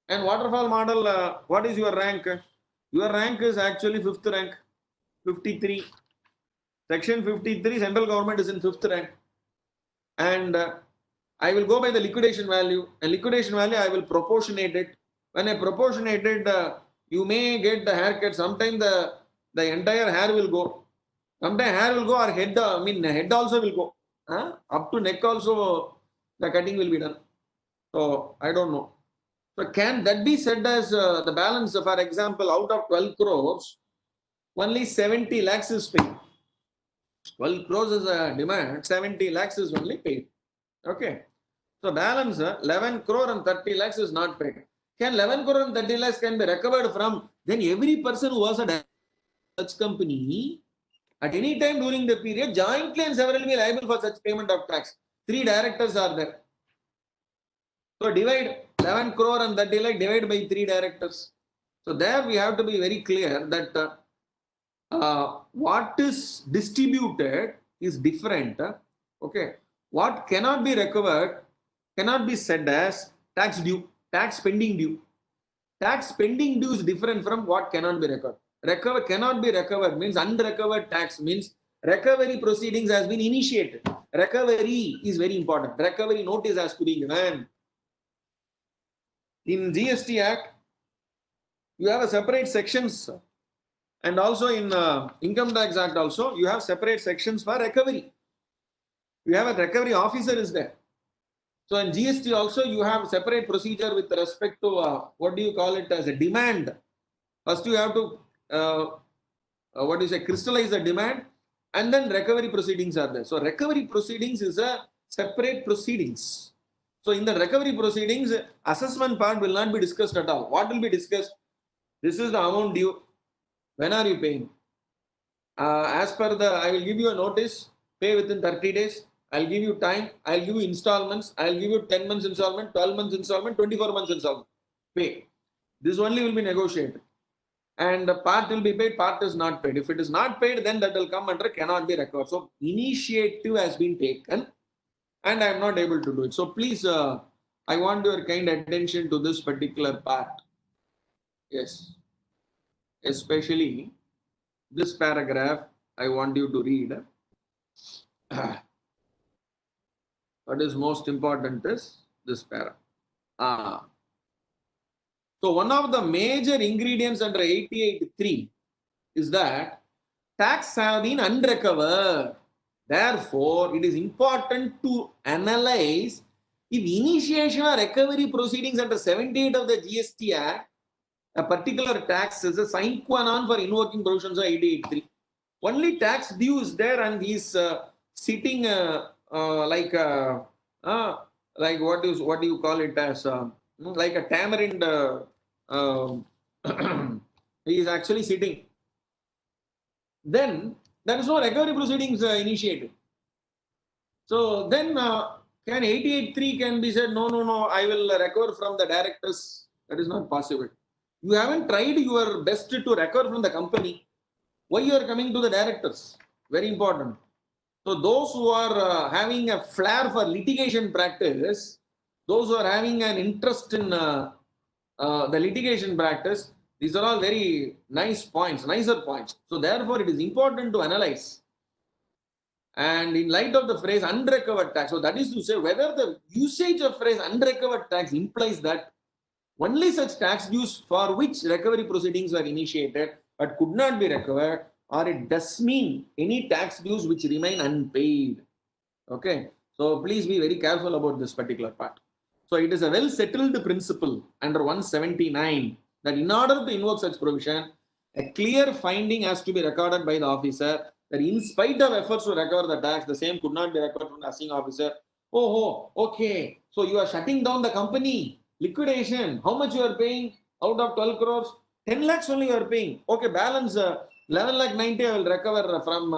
And waterfall model, what is your rank? Your rank is actually 5th rank, 53. Section 53, central government is in 5th rank. And I will go by the liquidation value. And liquidation value, I will proportionate it. When I proportionate it, you may get the haircut. Sometimes the entire hair will go. Sometimes hair will go or head, head also will go. Up to neck also, the cutting will be done. So, I don't know. So, can that be said as the balance? For example, out of 12 crores, only 70 lakhs is paid. 12 crores is a demand, 70 lakhs is only paid. Okay. So, balance 11 crore and 30 lakhs is not paid. Can 11 crore and 30 lakhs can be recovered from? Then every person who was a such company at any time during the period jointly and severally be liable for such payment of tax. 3 directors are there. So divide 11 crore and 30 lakh, divide by 3 directors. So there we have to be very clear that what is distributed is different. Okay. What cannot be recovered cannot be said as tax due, tax pending due. Tax pending due is different from what cannot be recovered. Cannot be recovered means unrecovered tax means recovery proceedings has been initiated. Recovery is very important. Recovery notice has to be given. In Gst Act, you have a separate sections, and also in Income Tax Act also you have separate sections for recovery. You have a recovery officer is there. So in GST also you have separate procedure with respect to what do you call it as a demand. First you have to crystallize the demand, and then recovery proceedings are there. So recovery proceedings is a separate proceedings. So in the recovery proceedings, assessment part will not be discussed at all. What will be discussed? This is the amount due. When are you paying? As per the, I will give you a notice, pay within 30 days. I'll give you time. I'll give you installments. I'll give you 10 months installment, 12 months installment, 24 months installment. Pay. This only will be negotiated. And the part will be paid, part is not paid. If it is not paid, then that will come under cannot be recovered. So initiative has been taken and I am not able to do it. So please, I want your kind attention to this particular part. Yes. Especially this paragraph, I want you to read. What is most important is this paragraph. So one of the major ingredients under 88.3 is that tax have been unrecovered. Therefore, it is important to analyze if initiation or recovery proceedings under 78 of the Gst Act, a particular tax is a sine qua non for invoking provisions of 88.3. Only tax due is there, and he is sitting like what do you call it as like a tamarind. He is actually sitting. Then There is no recovery proceedings initiated. So then can 88.3 can be said, no, I will recover from the directors. That is not possible. You haven't tried your best to recover from the company. Why you are coming to the directors? Very important. So those who are having a flair for litigation practice, those who are having an interest in the litigation practice, these are all very nice points, nicer points. So therefore, it is important to analyze. And in light of the phrase unrecovered tax, so that is to say whether the usage of phrase unrecovered tax implies that only such tax dues for which recovery proceedings were initiated but could not be recovered, or it does mean any tax dues which remain unpaid. Okay, so please be very careful about this particular part. So it is a well settled principle under 179 that in order to invoke such provision, a clear finding has to be recorded by the officer that in spite of efforts to recover the tax, the same could not be recovered from the assessing officer. Oh, okay. So you are shutting down the company. Liquidation. How much you are paying out of 12 crores? 10 lakhs only you are paying. Okay, balance 11 lakh 90 I will recover from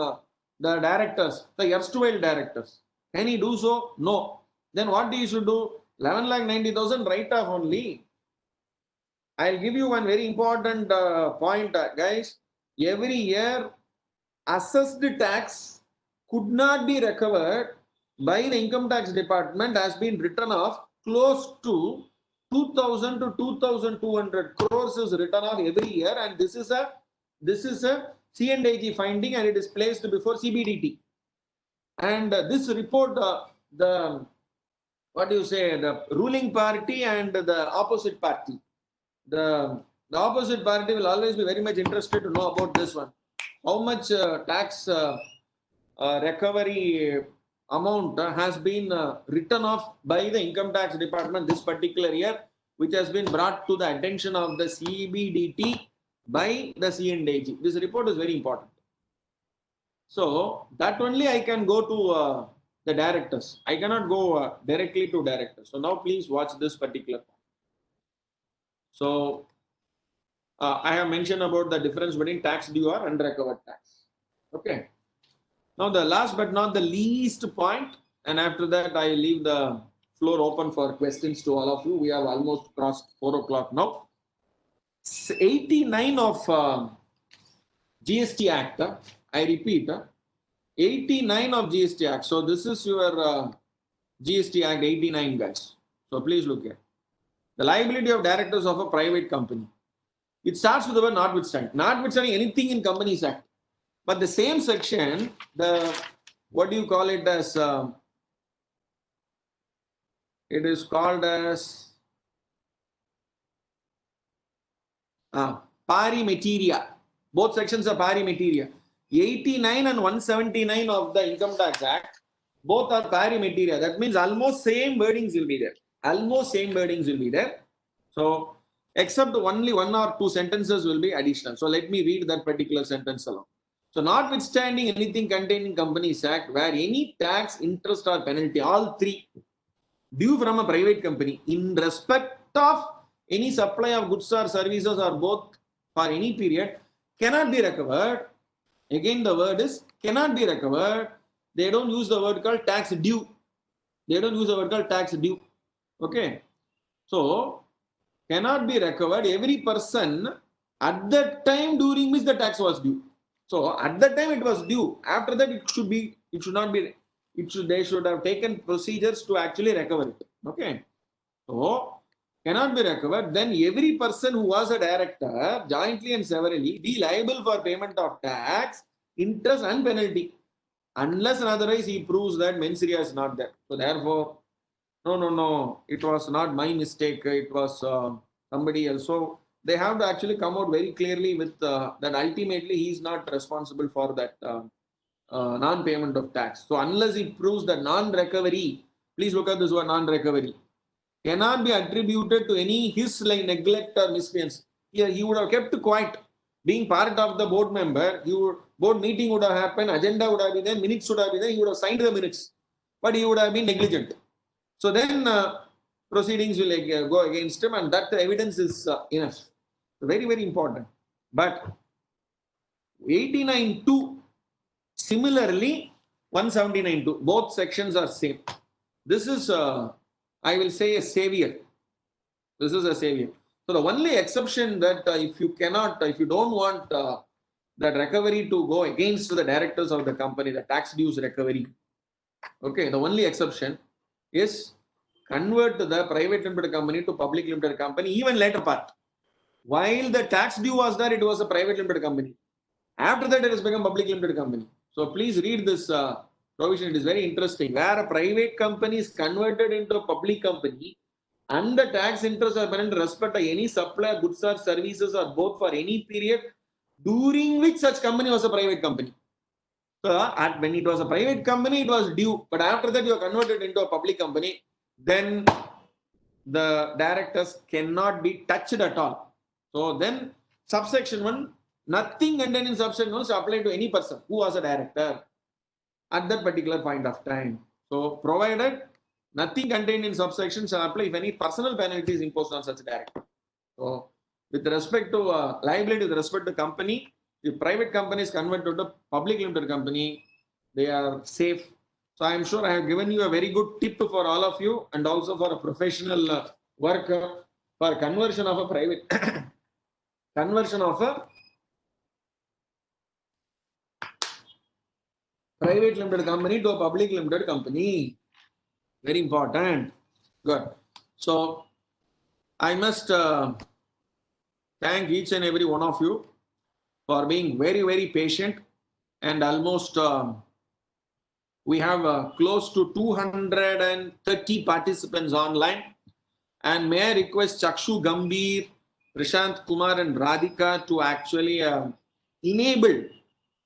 the directors, the erstwhile directors. Can he do so? No. Then what he should do? 11 lakh 90,000 write off only. I'll give you one very important point, guys. Every year, assessed tax could not be recovered by the income tax department has been written off close to 2000 to 2200 crores is written off every year, and this is a C&AG finding, and it is placed before CBDT. And this report, the ruling party and the opposite party, the opposite party will always be very much interested to know about this one. How much tax recovery amount has been written off by the income tax department this particular year, which has been brought to the attention of the CBDT by the C&AG. This report is very important. So that only I can go to the directors. I cannot go directly to directors. So now please watch this particular part. So I have mentioned about the difference between tax due or unrecovered tax. Okay. Now the last but not the least point, and after that I leave the floor open for questions to all of you. We have almost crossed 4 o'clock now. 89 of Gst Act. I repeat, 89 of Gst Act. So this is your Gst Act 89, guys. So please look here. The liability of directors of a private company. It starts with the word notwithstanding. Notwithstanding anything in Companies Act. But the same section, what do you call it as? It is called as pari materia. Both sections are pari materia. 89 and 179 of the Income Tax Act, both are pari materia. That means almost same wordings will be there. Almost same wordings will be there. So, except only one or two sentences will be additional. So, let me read that particular sentence alone. So, notwithstanding anything contained in Companies Act where any tax, interest or penalty, all three, due from a private company in respect of any supply of goods or services or both for any period cannot be recovered. Again, the word is cannot be recovered. They don't use the word called tax due. They don't use the word called tax due. Okay. So, cannot be recovered. Every person at that time during which the tax was due. So, at that time it was due. After that, they should have taken procedures to actually recover it. Okay. So, cannot be recovered. Then every person who was a director, jointly and severally, be liable for payment of tax, interest and penalty. Unless and otherwise he proves that mens rea is not there. So, therefore, no, it was not my mistake. It was somebody else. So, they have to actually come out very clearly with that ultimately he is not responsible for that non-payment of tax. So, unless he proves that non-recovery, please look at this word non-recovery, cannot be attributed to any his like neglect or miscreance. Here he would have kept quiet. Being part of the board member, board meeting would have happened, agenda would have been there, minutes would have been there, he would have signed the minutes, but he would have been negligent. So then proceedings will go against him, and that evidence is enough. Very, very important. But 89.2, Similarly, 179(2), both sections are same. This is, I will say, a savior. This is a savior. So the only exception that if you don't want that recovery to go against the directors of the company, the tax dues recovery, okay, the only exception is convert the private limited company to public limited company, even later part. While the tax due was there, it was a private limited company. After that, it has become public limited company. So please read this provision. It is very interesting. Where a private company is converted into a public company, and the tax interest are paid in respect to any supply of goods or services or both for any period during which such company was a private company. So when it was a private company, it was due. But after that, you are converted into a public company, then the directors cannot be touched at all. So then subsection 1, nothing contained in subsection 1 is applied to any person who was a director at that particular point of time. So provided nothing contained in subsection shall apply if any personal penalty is imposed on such a director. So with respect to liability with respect to company, if private company is converted to public limited company, they are safe. So I am sure I have given you a very good tip for all of you, and also for a professional work for conversion of a private conversion of a private limited company to a public limited company. Very important. Good. So I must thank each and every one of you for being very, very patient, and almost we have close to 230 participants online. And may I request Chakshu Gambir, Prashant Kumar and Radhika to actually enable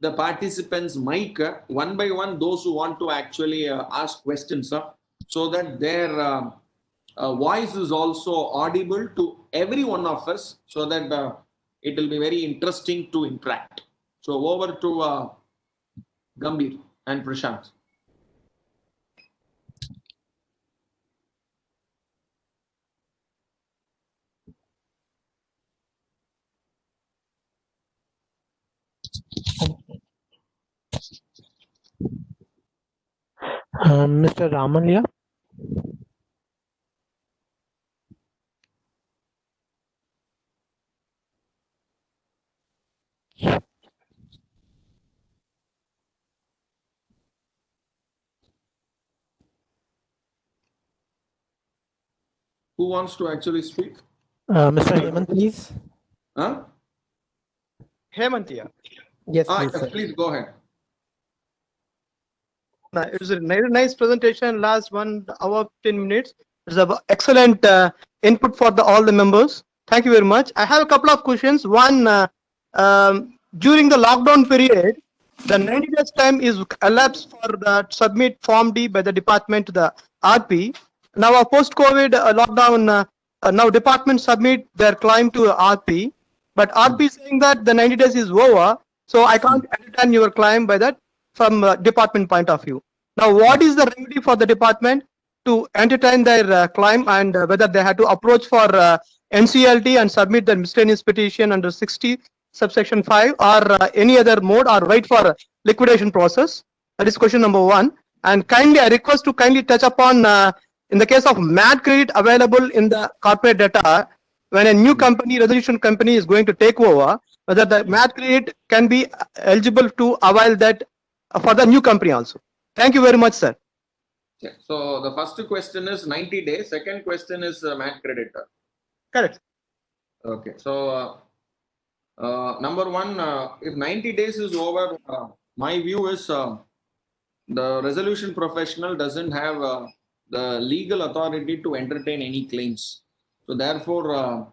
the participants' mic one by one, those who want to actually ask questions, so that their voice is also audible to every one of us, so that it will be very interesting to interact. So over to Gambir and Prashant.
Mr. Ramanlia.
Who wants to actually speak?
Mr. Hemant, please.
Huh?
Hemant, yeah.
Yes, please.
Yes, please go ahead.
It was a nice presentation, last 1 hour, 10 minutes. It's an excellent input for all the members. Thank you very much. I have a couple of questions. One, during the lockdown period, the 90 days time is elapsed for the submit Form D by the department to the RP. Now, post-COVID lockdown, now department submit their claim to RP, but RP saying that the 90 days is over, so I can't entertain your claim by that from department point of view. Now, what is the remedy for the department to entertain their claim, and whether they have to approach for NCLT and submit the miscellaneous petition under 60 subsection 5 or any other mode, or wait for liquidation process? That is question number 1. And kindly, I request to kindly touch upon in the case of MAT credit available in the corporate data, when a new company, resolution company is going to take over, whether the MAT credit can be eligible to avail that for the new company also. Thank you very much, sir.
Okay. So the first question is 90 days. Second question is MAT creditor.
Correct.
Okay. So number 1, if 90 days is over, my view is the resolution professional doesn't have the legal authority to entertain any claims. So therefore,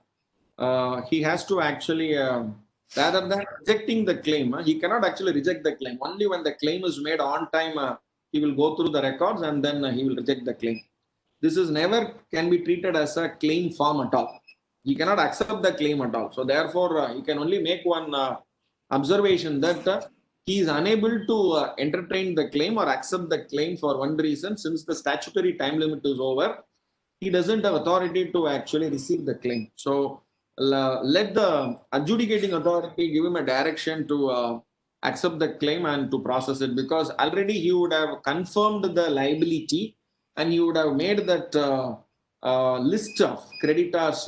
he has to actually, rather than rejecting the claim, he cannot actually reject the claim. Only when the claim is made on time, he will go through the records and then he will reject the claim. This is never can be treated as a claim form at all. He cannot accept the claim at all. So therefore, he can only make one observation that he is unable to entertain the claim or accept the claim for one reason: since the statutory time limit is over, he doesn't have authority to actually receive the claim. So let the adjudicating authority give him a direction to accept the claim and to process it, because already he would have confirmed the liability and he would have made that list of creditors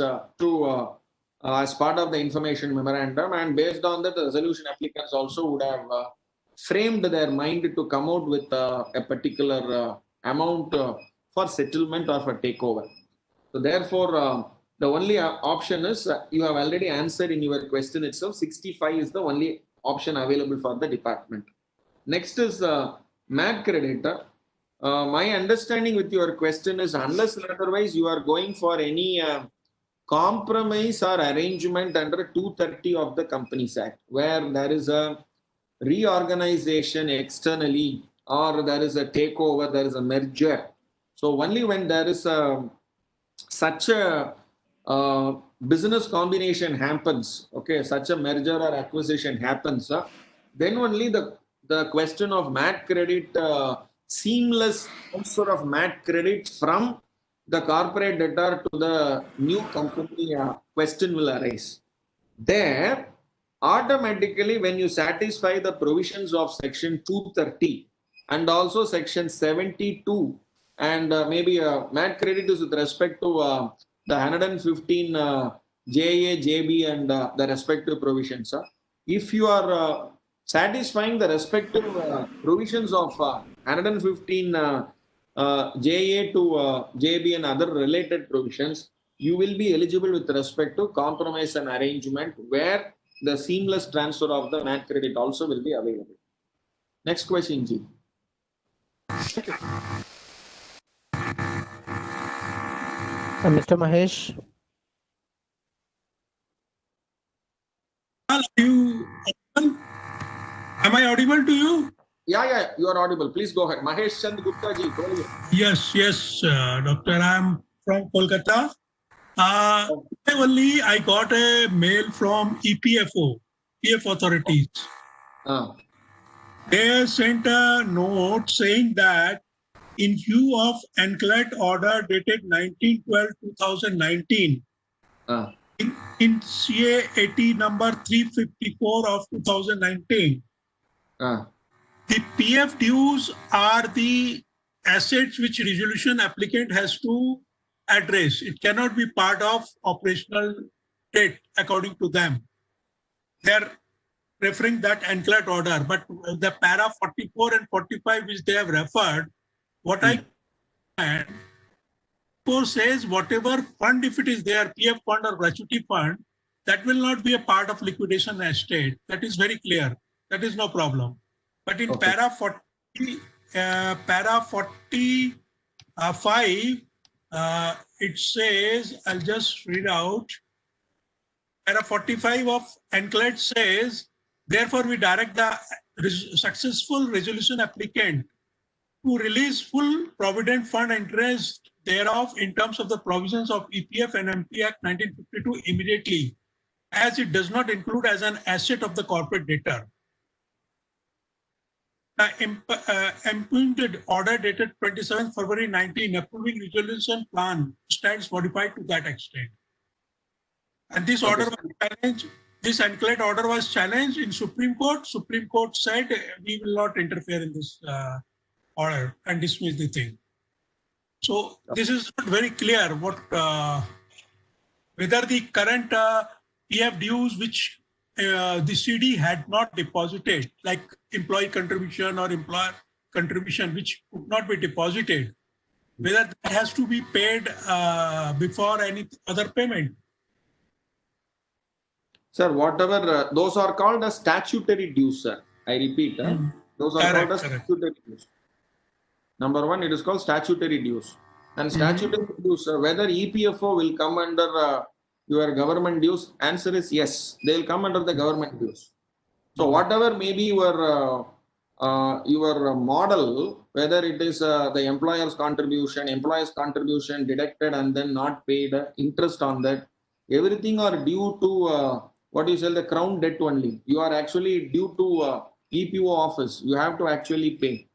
as part of the information memorandum, and based on that the resolution applicants also would have framed their mind to come out with a particular amount for settlement or for takeover. So therefore, the only option is, you have already answered in your question itself, 65 is the only option available for the department. Next is MAT creditor. My understanding with your question is, unless otherwise you are going for any compromise or arrangement under 230 of the Companies Act, where there is a reorganization externally or there is a takeover, there is a merger. So only when there is such a business combination happens, okay, such a merger or acquisition happens, then only the question of MAT credit, seamless transfer of MAT credit from the corporate debtor to the new company question will arise. There, automatically, when you satisfy the provisions of section 230 and also section 72, and maybe MAT credit is with respect to the 115 JA, JB, and the respective provisions. If you are satisfying the respective provisions of 115 JA to JB and other related provisions, you will be eligible with respect to compromise and arrangement, where the seamless transfer of the MAT credit also will be available. Next question, Ji.
Mr. Mahesh.
Am I audible to you?
Yeah, you are audible. Please go ahead. Mahesh Chand Gupta ji, go ahead.
Yes, doctor. I'm from Kolkata. Only I got a mail from EPFO, PF authorities. They sent a note saying that in view of enclate order dated 19/12/2019, in CA 80 number 354 of 2019, the PF dues are the assets which resolution applicant has to address. It cannot be part of operational debt according to them. They're referring that enclate order, but the para 44 and 45 which they have referred, what I can says whatever fund, if it is there, PF fund or gratuity fund, that will not be a part of liquidation estate. That is very clear. That is no problem. But in para 45, it says, I'll just read out. Para 45 of enclate says, therefore we direct the successful resolution applicant to release full provident fund interest thereof in terms of the provisions of EPF and MP Act 1952 immediately, as it does not include as an asset of the corporate debtor. Impugned order dated 27 February 19 approving resolution plan stands modified to that extent. And this order was challenged, this enclate order was challenged in Supreme Court. Supreme Court said we will not interfere in this order and dismiss the thing. So this is not very clear what whether the current PF dues which the CD had not deposited, like employee contribution or employer contribution which could not be deposited, whether that has to be paid before any other payment.
Sir, whatever, those are called as statutory dues, sir. I repeat, those are called as statutory dues. Number one, it is called statutory dues. And statutory dues, whether EPFO will come under your government dues, answer is yes, they will come under the government dues. So whatever may be your model, whether it is the employer's contribution deducted and then not paid, interest on that, everything are due to what you say, the crown debt only. You are actually due to EPO office. You have to actually pay.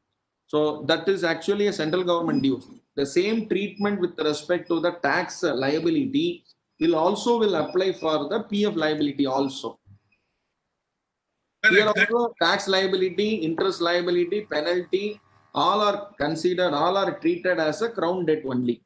So that is actually a central government due. The same treatment with respect to the tax liability will apply for the PF liability also. Here also tax liability, interest liability, penalty, all are considered, all are treated as a crown debt only.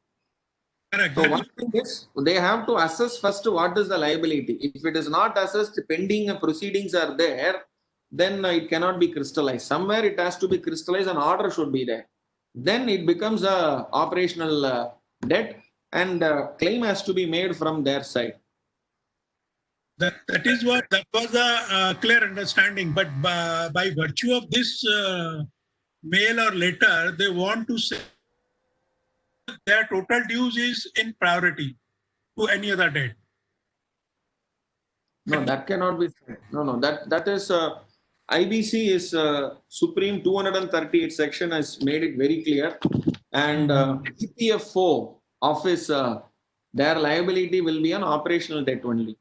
Correct.
So one thing is, they have to assess first what is the liability. If it is not assessed, pending proceedings are there, then it cannot be crystallized. Somewhere it has to be crystallized, an order should be there. Then it becomes a operational debt, and claim has to be made from their side.
That was a clear understanding. But by virtue of this mail or letter, they want to say their total dues is in priority to any other debt.
No, that cannot be said. No, that is IBC is Supreme 238 section has made it very clear, and EPFO office their liability will be an operational debt only.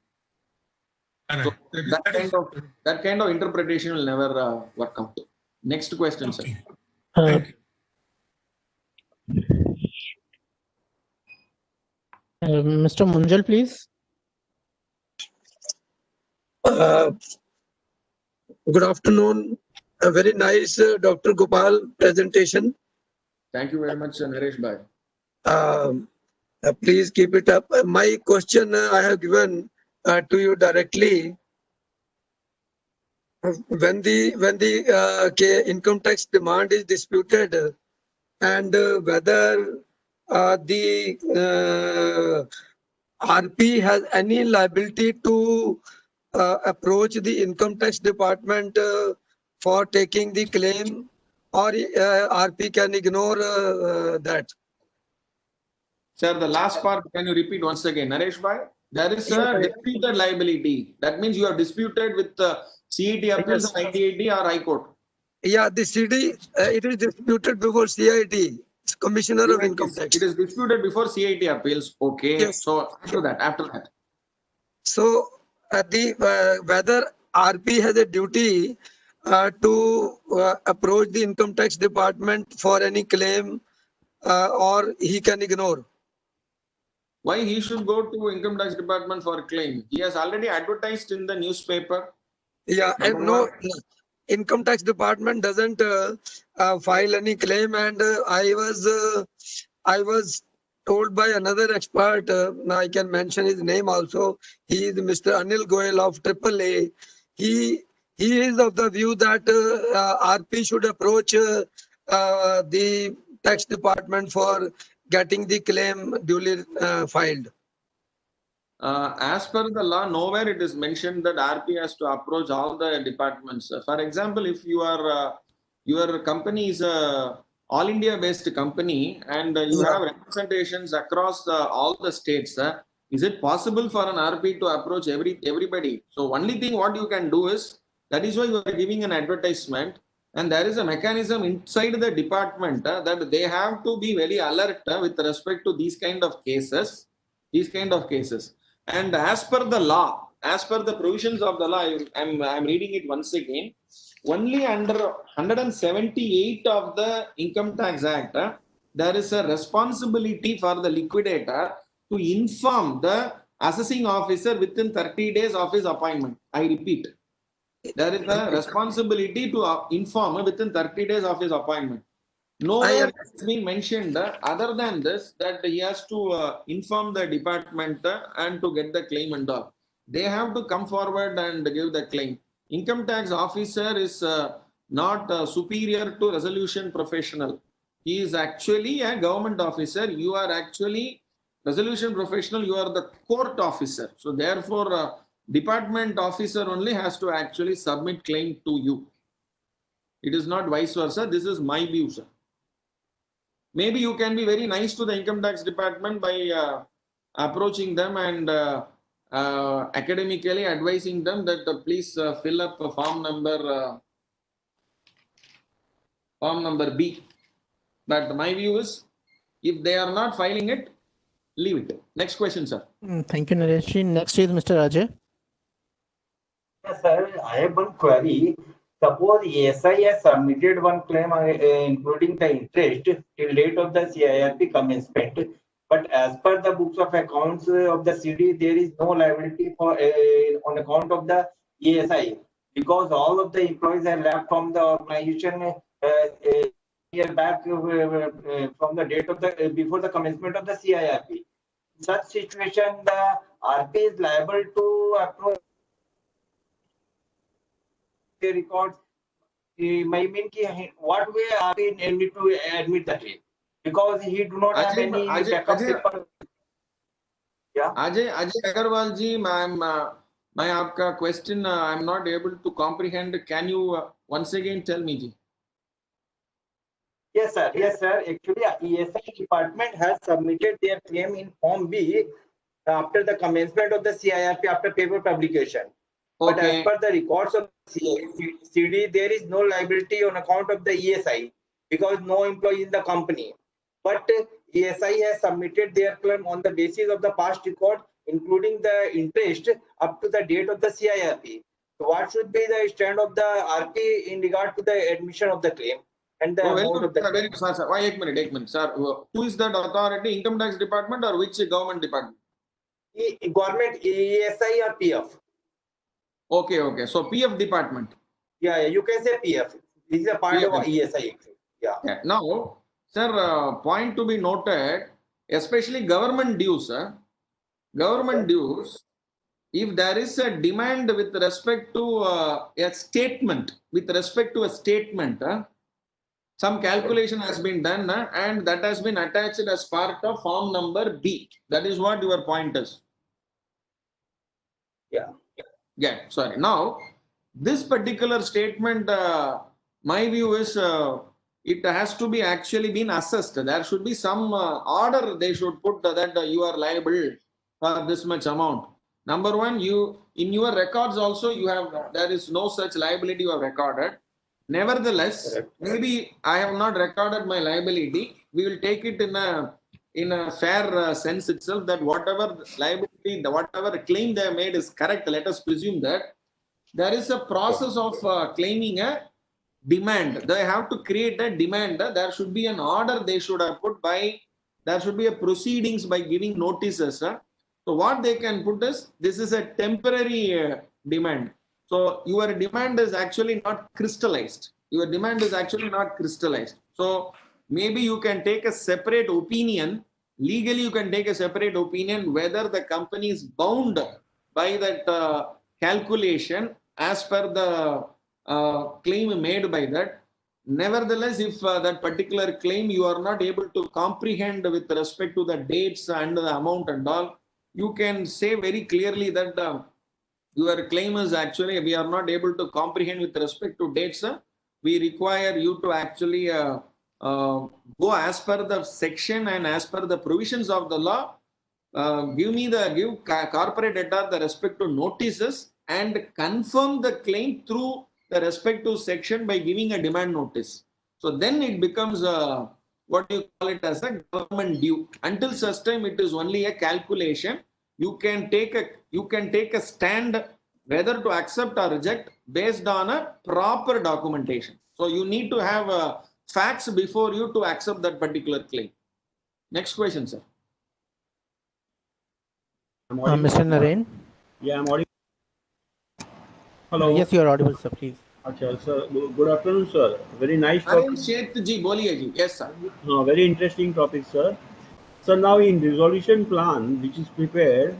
So that kind of interpretation will never work out. Next question, sir.
Mr. Munjal, please.
Good afternoon. A very nice Dr. Gopal presentation.
Thank you very much, Naresh Bhai.
Please keep it up. My question I have given to you directly. When the income tax demand is disputed, and whether the RP has any liability to approach the income tax department for taking the claim, or RP can ignore that?
Sir, the last part, can you repeat once again? Naresh Bhai, there is a disputed liability. That means you are disputed with CIT appeals of 1980 or High Court.
Yeah, the CD, it is disputed before CIT, Commissioner of Income Tax.
It is disputed before CIT appeals. Okay.
Yes.
So after that.
So whether RP has a duty to approach the income tax department for any claim, or he can ignore?
Why he should go to income tax department for a claim? He has already advertised in the newspaper.
Yeah, and no, income tax department doesn't file any claim, and I was told by another expert, I can mention his name also. He is Mr. Anil Goyal of AAA. He is of the view that RP should approach the tax department for getting the claim duly filed.
As per the law, nowhere it is mentioned that RP has to approach all the departments. For example, if you are your company is a all India based company and you have representations across all the states, is it possible for an RP to approach everybody? So only thing what you can do is, that is why you are giving an advertisement, and there is a mechanism inside the department that they have to be very alert with respect to these kind of cases. And as per the law, as per the provisions of the law, I'm reading it once again. Only under 178 of the Income Tax Act, there is a responsibility for the liquidator to inform the assessing officer within 30 days of his appointment. I repeat, there is a responsibility to inform within 30 days of his appointment. Nowhere has been mentioned other than this that he has to inform the department and to get the claim and all. They have to come forward and give the claim. Income tax officer is not superior to resolution professional. He is actually a government officer. You are actually resolution professional. You are the court officer. So therefore, department officer only has to actually submit claim to you. It is not vice versa. This is my view, sir. Maybe you can be very nice to the income tax department by approaching them and academically advising them that please fill up form number B. But my view is, if they are not filing it, leave it. Next question, sir.
Thank you, Naresh. Next is Mr. Ajay.
Yes, sir. I have one query. Suppose SI has submitted one claim including the interest till date of the CIRP commencement, but as per the books of accounts of the CD, there is no liability for on account of the ESI. because all of the employees have left from the organization year back from the date of the before the commencement of the CIRP. In such situation, the RP is liable to approve the records. Might mean what way RP need to admit that rate, because he do not have any backup paper. Yeah.
Ajay Agarwal ji, मैं आपका question I'm not able to comprehend. Can you once again tell me, ji?
Yes, sir. Yes, sir. Actually, ESI department has submitted their claim in Form B after the commencement of the CIRP after paper publication. Okay. But as per the records of CD, there is no liability on account of the ESI because no employee in the company. But ESI has submitted their claim on the basis of the past record, including the interest up to the date of the CIRP. So what should be the stand of the RP in regard to the admission of the claim? And the amount of the
very sir, sir. Why 1 minute, sir. Who is that authority? Income tax department or which government department?
Government, ESI or PF.
Okay. So PF department.
Yeah, you can say PF. This is a part PF of ESI. Yeah.
Now, sir, point to be noted, especially government dues, sir. Government dues. If there is a demand with respect to a statement, some calculation has been done and that has been attached as part of form number B. That is what your point is. Yeah, sorry. Now, this particular statement, my view is it has to be actually been assessed. There should be some order they should put that you are liable for this much amount. Number one, you in your records also you have there is no such liability you have recorded. Nevertheless, maybe I have not recorded my liability. We will take it in a fair sense itself that whatever liability, whatever claim they have made is correct. Let us presume that there is a process of claiming a demand. They have to create a demand. There should be an order they should have put by. There should be a proceedings by giving notices. So what they can put is this is a temporary demand. So your demand is actually not crystallized. So maybe you can take a separate opinion. Legally, you can take a separate opinion whether the company is bound by that calculation as per the claim made by that. Nevertheless, if that particular claim you are not able to comprehend with respect to the dates and the amount and all, you can say very clearly that your claim is actually we are not able to comprehend with respect to dates. We require you to actually go as per the section and as per the provisions of the law. Give corporate debtor the respective notices and confirm the claim through the respective section by giving a demand notice. So then it becomes what you call it as a government due. Until such time, it is only a calculation. You can take a stand whether to accept or reject based on a proper documentation. So you need to have facts before you to accept that particular claim. Next question, sir.
Mr. Narain?
Yeah, I'm audible. Hello.
Yes, you are audible, sir, please.
Achha, sir. Good afternoon, sir. Very nice
topic. Yes, sir.
Very interesting topic, sir. So now in resolution plan, which is prepared,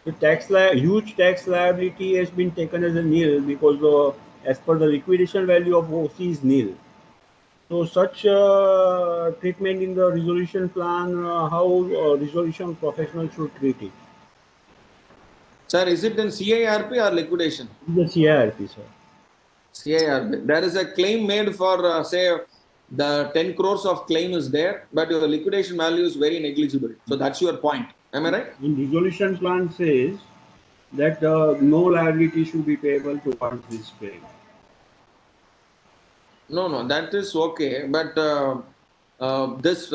the huge tax liability has been taken as a nil because as per the liquidation value of OC is nil. So such treatment in the resolution plan, how resolution professional should treat it?
Sir, is it in CIRP or liquidation?
The CIRP, sir.
CIRP. There is a claim made for say the 10 crores of claim is there, but your liquidation value is very negligible. So that's your point. Am I right?
In resolution plan says that no liability should be payable towards this claim.
No, that is okay. But this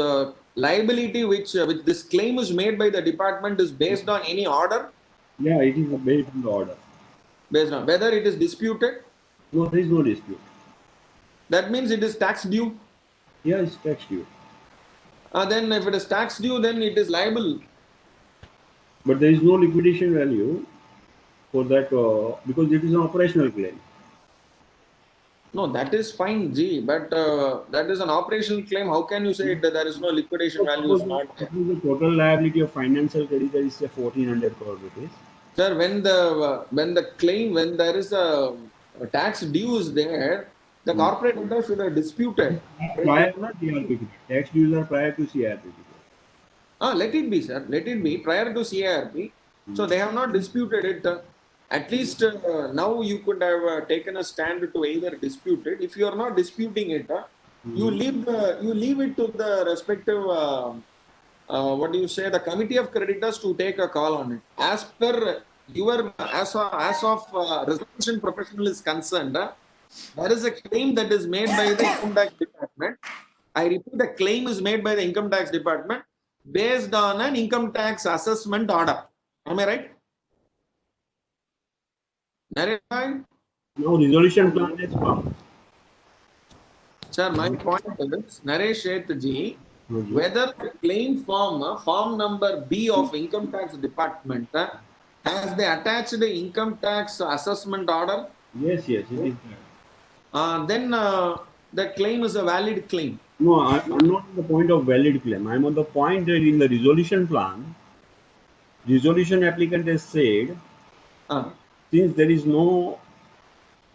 liability which this claim is made by the department is based on any order?
Yeah, it is based on the order.
Based on whether it is disputed?
No, there is no dispute.
That means it is tax due?
Yeah, it's tax due.
Then if it is tax due, then it is liable.
But there is no liquidation value. for that because it is an operational claim.
No, that is fine, G, but that is an operational claim. How can you say that there is no liquidation value is not there?
Suppose the total liability of financial creditor is say 1400 crore rupees.
Sir, when there is a tax due is there, the corporate debtor should have disputed.
Prior to CRPT. Tax dues are prior to CRPT.
Let it be, sir. Let it be prior to CIRP. So they have not disputed it. At least now you could have taken a stand to either dispute it. If you are not disputing it, you leave it to the respective what do you say, the committee of creditors to take a call on it. As per your as of resolution professional is concerned, there is a claim that is made by the income tax department. I repeat, the claim is made by the income tax department based on an income tax assessment order. Am I right? Naresh?
No resolution plan is come.
Sir, my point is, Naresh Sheth, whether the claim form number B of income tax department, has they attached the income tax assessment order?
Yes, it is there.
Then the claim is a valid claim.
No, I'm not on the point of valid claim. I'm on the point that in the resolution plan, resolution applicant has said, since there is no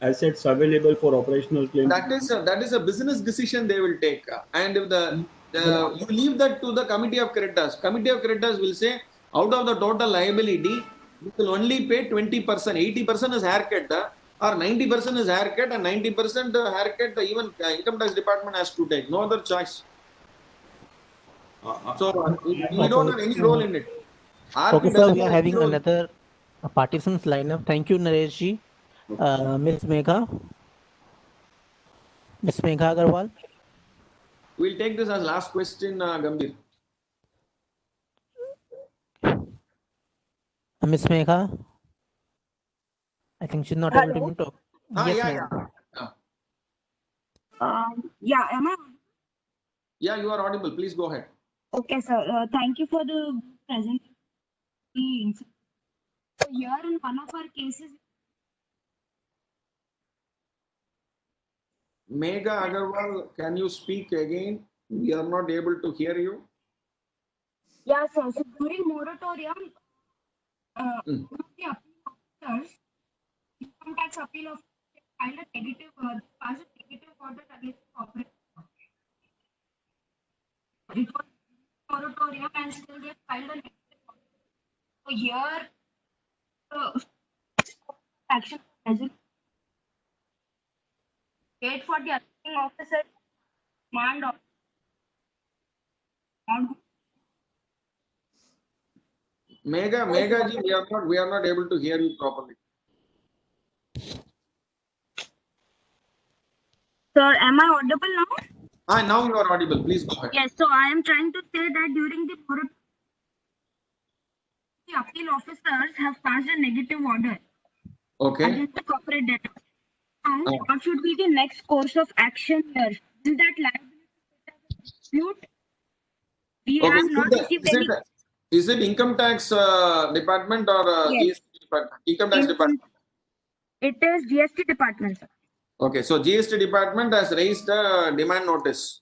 assets available for operational claim.
That is a business decision they will take. And if you leave that to the committee of creditors. Committee of creditors will say, out of the total liability, you will only pay 20%. 80% is haircut, or 90% is haircut, and 90% haircut even income tax department has to take. No other choice. So we don't have any role in it.
Okay, sir, we are having another participants lineup. Thank you, Naresh ji. Miss Megha Agarwal.
We'll take this as last question, Gambhir.
Miss Megha, I think she's not able to talk. Yes,
yeah.
Am I?
Yeah, you are audible. Please go ahead.
Okay, sir. Thank you for the presentation. So here in one of our cases,
Megha Agarwal, can you speak again? We are not able to hear you.
yeah, sir. So during moratorium, one of the appeal officers, income tax appeal officer, filed a negative, passed a negative order against the corporate. It was moratorium and still they filed a negative order. So here, action present. Wait for the appealing officer demand of
Megha ji, we are not able to hear you properly.
Sir, am I audible now?
Now you are audible. Please go ahead.
Yes, so I am trying to say that during the moratorium, the appeal officers have passed a negative order against the corporate debtor. Now, what should be the next course of action here? Will that liability dispute? We have not received any.
Is it income tax department or
Yes.
GST department? Income tax department.
It is GST department, sir.
Okay, so GST department has raised a demand notice.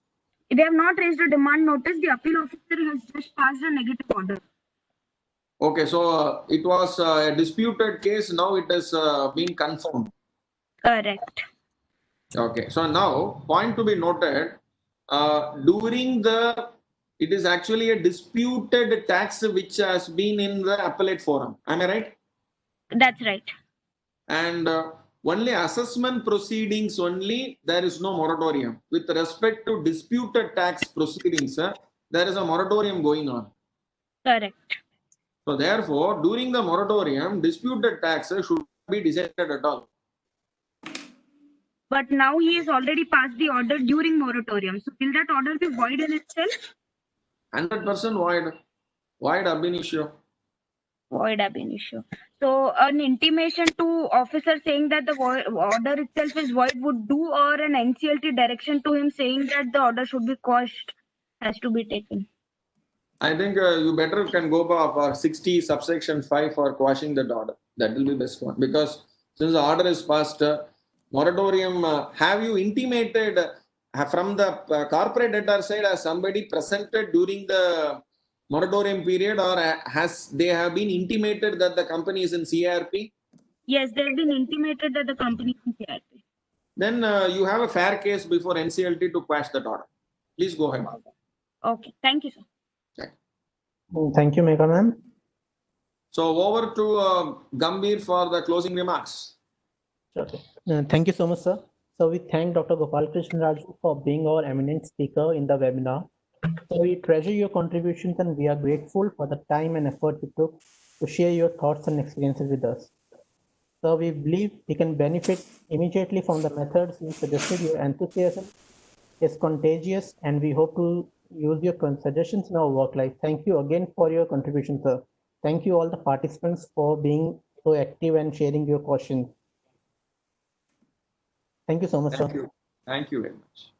They have not raised a demand notice. The appeal officer has just passed a negative order.
Okay, so it was a disputed case. Now it has been confirmed.
Correct.
Okay, so now point to be noted, it is actually a disputed tax which has been in the appellate forum. Am I right?
That's right.
And only assessment proceedings only, there is no moratorium. With respect to disputed tax proceedings, there is a moratorium going on.
Correct.
So therefore, during the moratorium, disputed taxes should be decided at all.
But now he has already passed the order during moratorium. So will that order be void in itself?
100% void. Void ab initio.
Void ab initio. So an intimation to officer saying that the order itself is void would do, or an NCLT direction to him saying that the order should be quashed has to be taken?
I think you better can go for 60 subsection 5 for quashing that order. That will be best one, because since the order is passed, moratorium, have you intimated from the corporate debtor side, has somebody presented during the moratorium period, or has they have been intimated that the company is in CRP?
Yes, they have been intimated that the company is in CRP.
Then you have a fair case before NCLT to quash that order. Please go ahead.
Okay, thank you, sir.
Thank you, Megha ma'am.
So over to Gambhir for the closing remarks.
Okay. Thank you so much, sir. So we thank Dr. Gopal Krishna Raju for being our eminent speaker in the webinar. So we treasure your contributions and we are grateful for the time and effort you took to share your thoughts and experiences with us. So we believe we can benefit immediately from the methods you suggested. Your enthusiasm is contagious and we hope to use your suggestions in our work life. Thank you again for your contribution, sir. Thank you all the participants for being so active and sharing your questions. Thank you so much, sir.
Thank you very much.